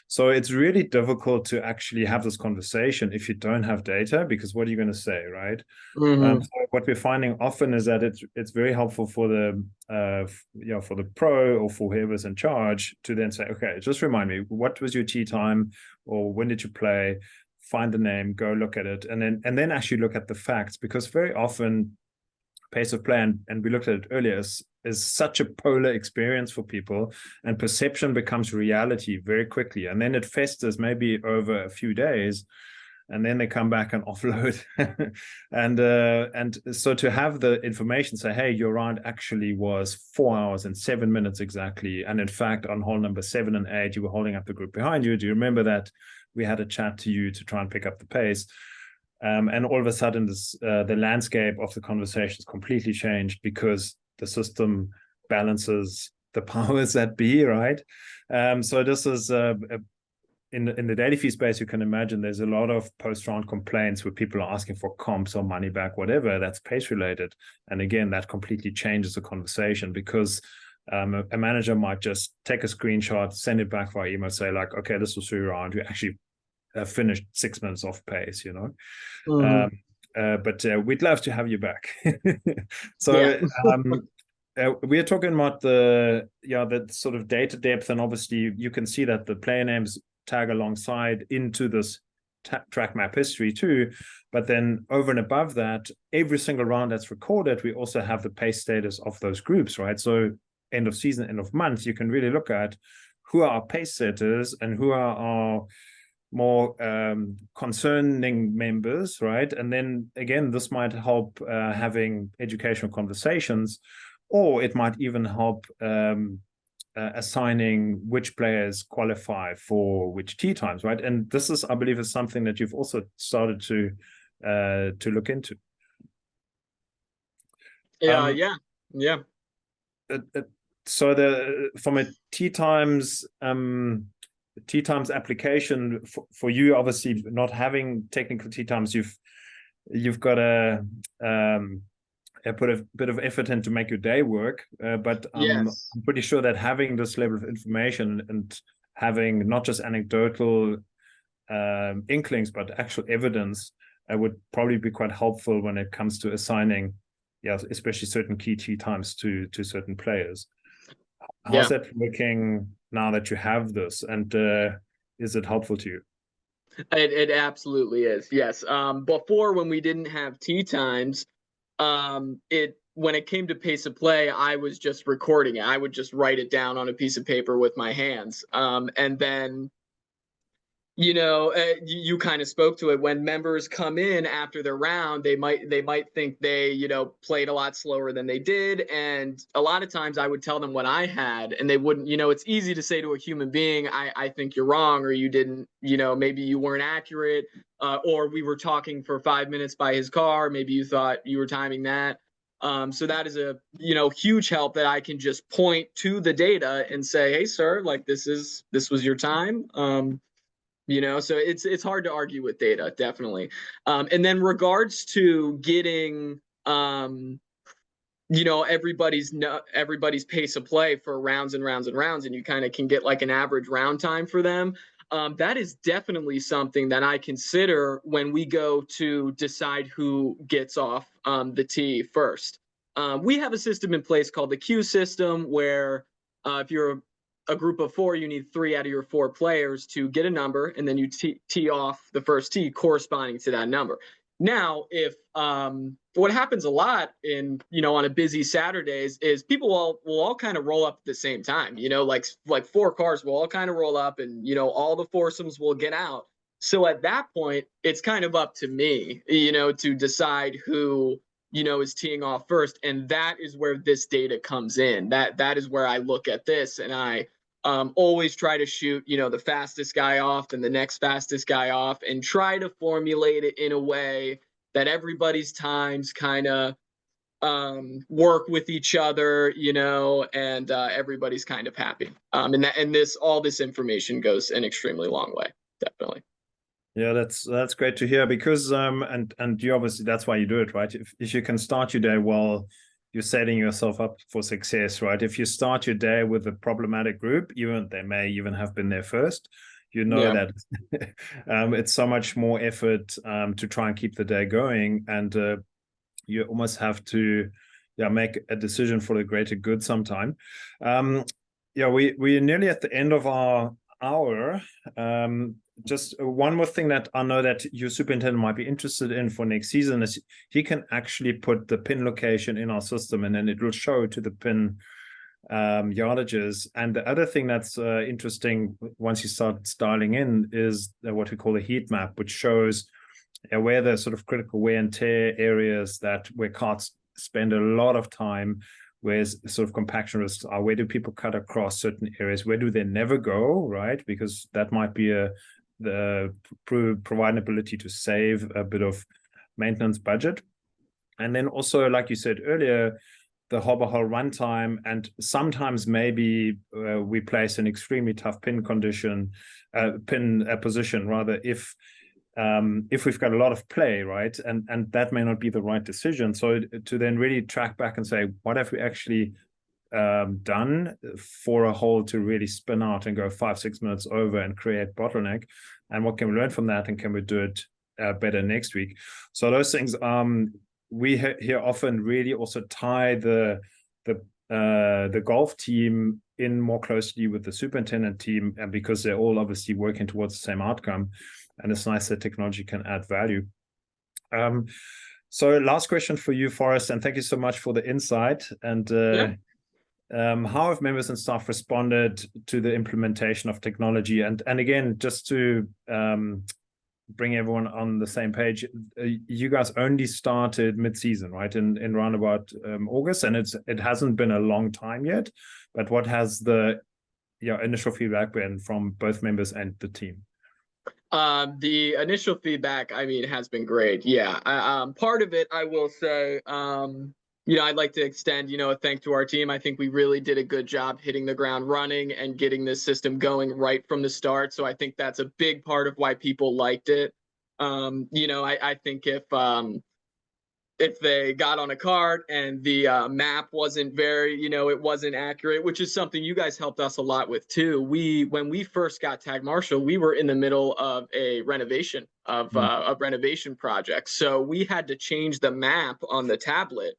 So it's really difficult to actually have this conversation if you don't have data, because what are you going to say, right? So what we're finding often is that it's very helpful for the for the pro or for whoever's in charge to then say, okay, just remind me, what was your tee time, or when did you play? Find the name, go look at it, and then actually look at the facts, because very often pace of play, and we looked at it earlier, is such a polar experience for people, and perception becomes reality very quickly, and then it festers maybe over a few days, and then they come back and offload. and so to have the information say, hey, your round actually was 4 hours and 7 minutes exactly, and in fact on hole number 7 and 8 you were holding up the group behind you, do you remember that we had a chat to you to try and pick up the pace? And all of a sudden, the landscape of the conversation is completely changed, because the system balances the powers that be, right? So this is in the daily fee space. You can imagine there's a lot of post-round complaints where people are asking for comps or money back, whatever, that's pace related. And again, that completely changes the conversation, because a manager might just take a screenshot, send it back via email, say like, okay, this was 3 round, you actually finished 6 minutes off pace, but we'd love to have you back. So we are talking about the sort of data depth, and obviously you can see that the player names tag alongside into this track map history too, but then over and above that, every single round that's recorded, we also have the pace status of those groups, right? So end of season, end of month, you can really look at who are our pace setters and who are our more concerning members, right? And then again, this might help having educational conversations, or it might even help assigning which players qualify for which tee times, right? And this is, I believe, is something that you've also started to look into. Yeah. So from a tee times tea times application for you, obviously not having technical tea times, you've got to put a bit of effort in to make your day work. But Yes. I'm pretty sure that having this level of information and having not just anecdotal inklings, but actual evidence would probably be quite helpful when it comes to assigning, especially certain key tea times to certain players. How's Yeah. that working now that you have this, and is it helpful to you? It absolutely is. Yes. Before, when we didn't have tea times, it when it came to pace of play, I was just recording it. I would just write it down on a piece of paper with my hands. And then, you kind of spoke to it. When members come in after their round, they might think they, played a lot slower than they did. And a lot of times I would tell them what I had, and they wouldn't. It's easy to say to a human being, I think you're wrong, or you didn't, maybe you weren't accurate, or we were talking for 5 minutes by his car, maybe you thought you were timing that. So that is a, huge help, that I can just point to the data and say, hey sir, like this was your time. So it's hard to argue with data, definitely. And then regards to getting everybody's pace of play for rounds and rounds and rounds, and you kind of can get like an average round time for them. That is definitely something that I consider when we go to decide who gets off the tee first. We have a system in place called the queue system, where if you're a group of four, you need 3 out of your 4 players to get a number, and then you tee off the first tee corresponding to that number. Now, if what happens a lot in, on a busy Saturdays, is people will all kind of roll up at the same time, like 4 cars will all kind of roll up, and, all the foursomes will get out. So at that point, it's kind of up to me, to decide who, is teeing off first. And that is where this data comes in. That is where I look at this, and I always try to shoot, the fastest guy off and the next fastest guy off, and try to formulate it in a way that everybody's times kind of work with each other, and everybody's kind of happy. And all this information goes an extremely long way, definitely. Yeah, that's great to hear, because and you obviously, that's why you do it, right? If you can start your day well, you're setting yourself up for success, right? If you start your day with a problematic group, even they may even have been there first, Yeah. that it's so much more effort to try and keep the day going, and you almost have to make a decision for the greater good sometime. We're nearly at the end of our hour. Just one more thing that I know that your superintendent might be interested in for next season is he can actually put the pin location in our system, and then it will show to the pin yardages. And the other thing that's interesting once you start styling in is what we call a heat map, which shows where the sort of critical wear and tear areas where carts spend a lot of time, where sort of compaction risks are, where do people cut across certain areas, where do they never go, right? Because that might be provide an ability to save a bit of maintenance budget. And then also, like you said earlier, the harbor hole runtime, and sometimes maybe we place an extremely tough pin position rather, if we've got a lot of play, right? And that may not be the right decision. So to then really track back and say, what have we actually done for a hole to really spin out and go 5-6 minutes over and create bottleneck, and what can we learn from that, and can we do it better next week? So those things we here often really also tie the golf team in more closely with the superintendent team, and because they're all obviously working towards the same outcome, and it's nice that technology can add value. So last question for you, Forrest, and thank you so much for the insight. And how have members and staff responded to the implementation of technology? And again, just to bring everyone on the same page, you guys only started mid-season, right? In around about August, and it hasn't been a long time yet. But what has the initial feedback been from both members and the team? The initial feedback, I mean, has been great. Yeah. Part of it, I will say, I'd like to extend, a thank to our team. I think we really did a good job hitting the ground running and getting this system going right from the start. So I think that's a big part of why people liked it. I think if they got on a cart and the map wasn't very, it wasn't accurate, which is something you guys helped us a lot with too. When we first got Tag Marshall, we were in the middle of a renovation project, so we had to change the map on the tablet.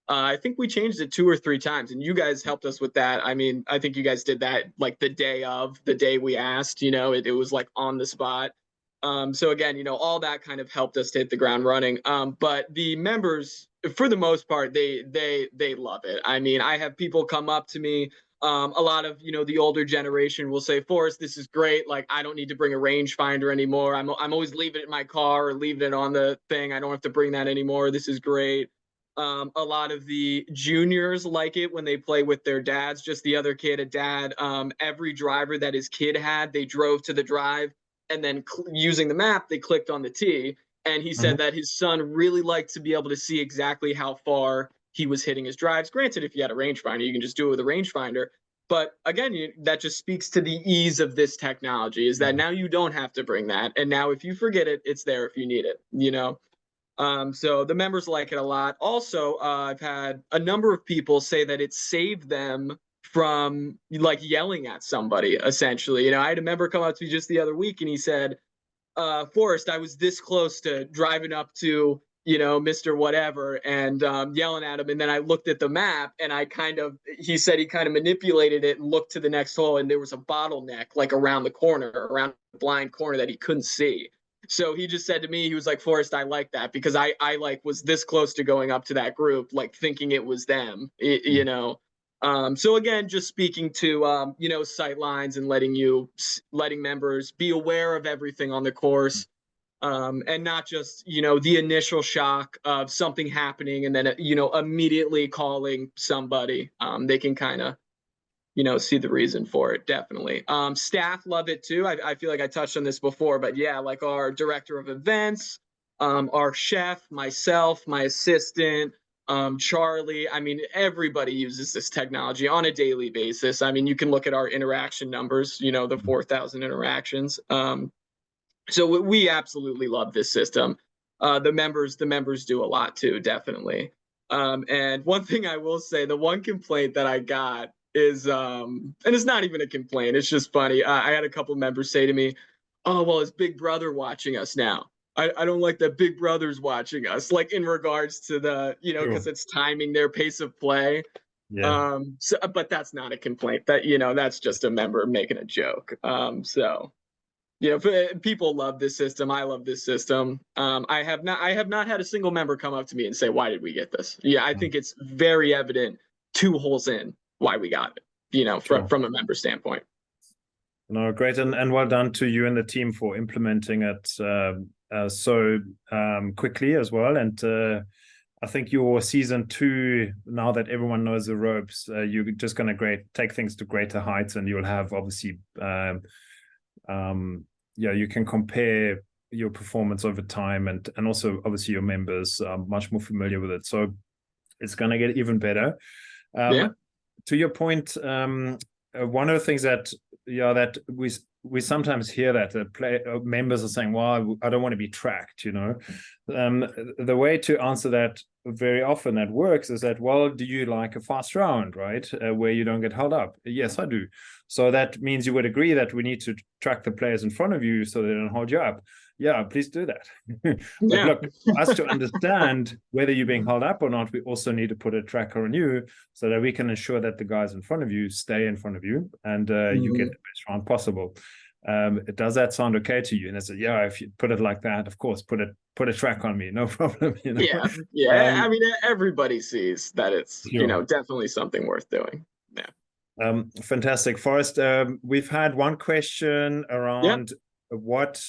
I think we changed it 2 or 3 times, and you guys helped us with that. I mean, I think you guys did that like the day we asked. It was like on the spot. So again, all that kind of helped us to hit the ground running. But the members, for the most part, they love it. I mean, I have people come up to me. A lot of the older generation will say, "Forrest, this is great. Like, I don't need to bring a rangefinder anymore. I'm always leaving it in my car or leaving it on the thing. I don't have to bring that anymore. This is great." A lot of the juniors like it when they play with their dads. Just the other kid, a dad. Every driver that his kid had, they drove to the drive, and then using the map, they clicked on the tee. And he said that his son really liked to be able to see exactly how far he was hitting his drives. Granted, if you had a rangefinder, you can just do it with a rangefinder. But again, that just speaks to the ease of this technology, is that now you don't have to bring that. And now if you forget it, it's there if you need it. So the members like it a lot. Also, I've had a number of people say that it saved them from like yelling at somebody, essentially. I had a member come up to me just the other week and he said, Forrest, I was this close to driving up to, Mr. Whatever and yelling at him. And then I looked at the map and he said he kind of manipulated it and looked to the next hole, and there was a bottleneck like around the blind corner that he couldn't see. So he just said to me, he was like, Forrest, I like that because I like was this close to going up to that group, like thinking it was them, So again, just speaking to, sight lines and letting members be aware of everything on the course, and not just, the initial shock of something happening and then, immediately calling somebody. They can kind of, see the reason for it. Definitely. Staff love it too. I feel like I touched on this before, but yeah, like our director of events, our chef, myself, my assistant, Charlie. I mean, everybody uses this technology on a daily basis. I mean, you can look at our interaction numbers, the 4,000 interactions. So we absolutely love this system. The members do a lot too, definitely. And one thing I will say, the one complaint that I got is, and it's not even a complaint, it's just funny. I had a couple members say to me, "Oh, well, is Big Brother watching us now? I don't like that Big Brother's watching us," like in regards to the, because it's timing their pace of play. Yeah. But that's not a complaint. That's just a member making a joke. People love this system. I love this system. I have not had a single member come up to me and say, "Why did we get this?" Yeah, I think it's very evident 2 holes in why we got it, from a member standpoint. No, great. And well done to you and the team for implementing it so quickly as well. And I think your season 2, now that everyone knows the ropes, you're just going to take things to greater heights, and you'll have obviously, you can compare your performance over time, and also obviously your members are much more familiar with it. So it's going to get even better. To your point, one of the things that we sometimes hear that members are saying, "Well, I don't want to be tracked." The way to answer that very often that works is that, well, do you like a fast round, right, where you don't get held up? Yes, I do. So that means you would agree that we need to track the players in front of you so they don't hold you up. Yeah, please do that. But look, for us to understand whether you're being held up or not, we also need to put a tracker on you so that we can ensure that the guys in front of you stay in front of you, and you get the best round possible. Does that sound okay to you? And I said, yeah, if you put it like that, of course, put a track on me, no problem. Yeah. I mean, everybody sees that it's definitely something worth doing. Yeah. Fantastic, Forrest. We've had one question around what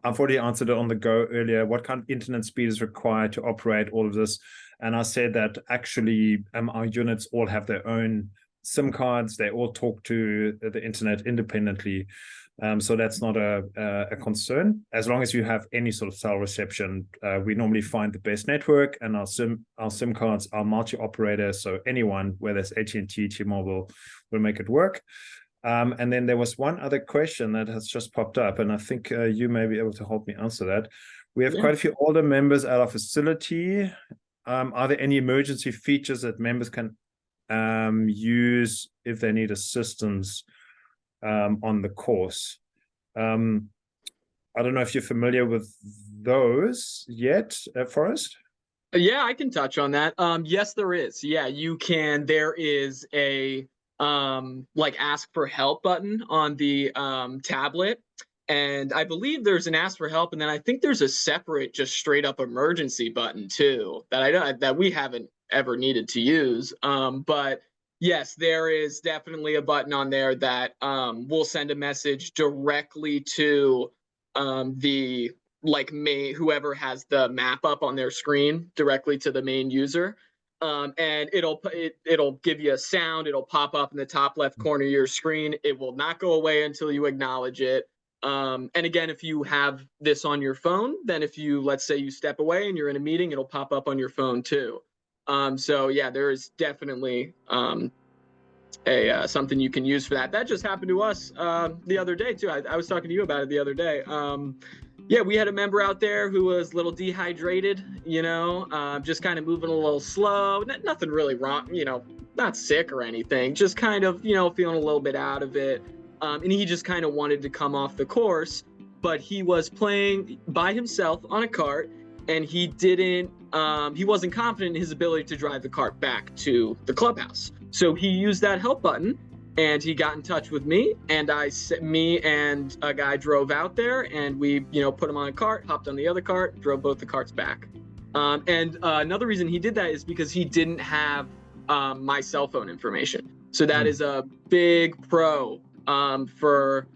I've already answered it on the go earlier. What kind of internet speed is required to operate all of this? And I said that actually our units all have their own SIM cards. They all talk to the internet independently. So that's not a concern. As long as you have any sort of cell reception, we normally find the best network, and our SIM cards are multi-operator. So anyone, whether it's AT&T, T-Mobile, will make it work. And then there was one other question that has just popped up, and I think you may be able to help me answer that. We have quite a few older members at our facility. Are there any emergency features that members can use if they need assistance on the course? I don't know if you're familiar with those yet, Forrest? Yeah, I can touch on that. Yes, there is. Yeah, you can. There is a like ask for help button on the tablet. And I believe there's an ask for help, and then I think there's a separate, just straight up emergency button too that we haven't ever needed to use. But yes, there is definitely a button on there that will send a message directly to the whoever has the map up on their screen, directly to the main user. And it'll give you a sound. It'll pop up in the top left corner of your screen. It will not go away until you acknowledge it. And again, if you have this on your phone, then if you, let's say you step away and you're in a meeting, it'll pop up on your phone too. So yeah, there is definitely something you can use for that. That just happened to us the other day too. I was talking to you about it the other day. Yeah, we had a member out there who was a little dehydrated, just kind of moving a little slow. Nothing really wrong, not sick or anything, just kind of, feeling a little bit out of it. And he just kind of wanted to come off the course, but he was playing by himself on a cart, and he wasn't confident in his ability to drive the cart back to the clubhouse. So he used that help button, and he got in touch with me, and me and a guy drove out there, and we, put him on a cart, hopped on the other cart, drove both the carts back. And another reason he did that is because he didn't have my cell phone information. So that is a big pro for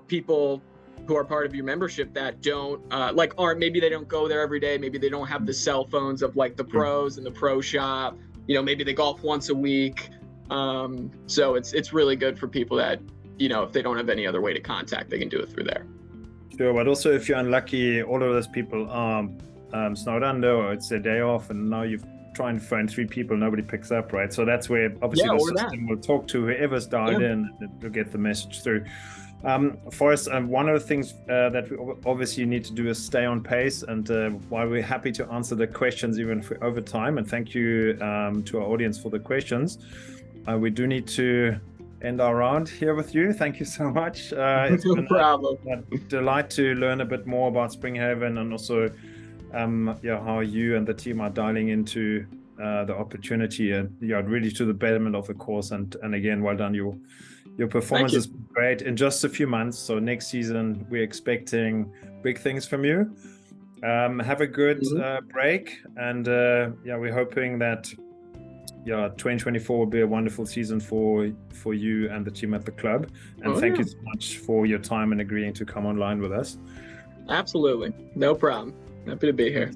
people who are part of your membership that don't maybe they don't go there every day, maybe they don't have the cell phones of like the pros and the pro shop, maybe they golf once a week. So it's really good for people that if they don't have any other way to contact, they can do it through there. Sure, but also if you're unlucky, all of those people are snowed under, or it's their day off, and now you've trying to phone 3 people, nobody picks up, right? So that's where obviously the system will talk to whoever's dialed in, and it'll get the message through. Forrest, one of the things that we obviously need to do is stay on pace, and while we're happy to answer the questions even for over time, and thank you to our audience for the questions, we do need to end our round here with you. Thank you so much. It's no been problem. a delight to learn a bit more about Springhaven, and also how you and the team are dialing into the opportunity, and really to the betterment of the course. And again, well done. Your performance is great in just a few months. So next season, we're expecting big things from you. Have a good break, and we're hoping that 2024 will be a wonderful season for you and the team at the club. And thank you so much for your time and agreeing to come online with us. Absolutely, no problem. Happy to be here.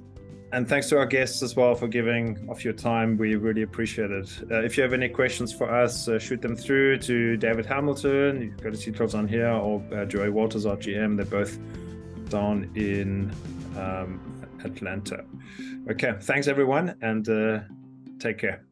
And thanks to our guests as well for giving of your time. We really appreciate it. If you have any questions for us, shoot them through to David Hamilton. You've got his details on here, or Joey Walters, our GM. They're both down in Atlanta. Okay, thanks everyone, and take care.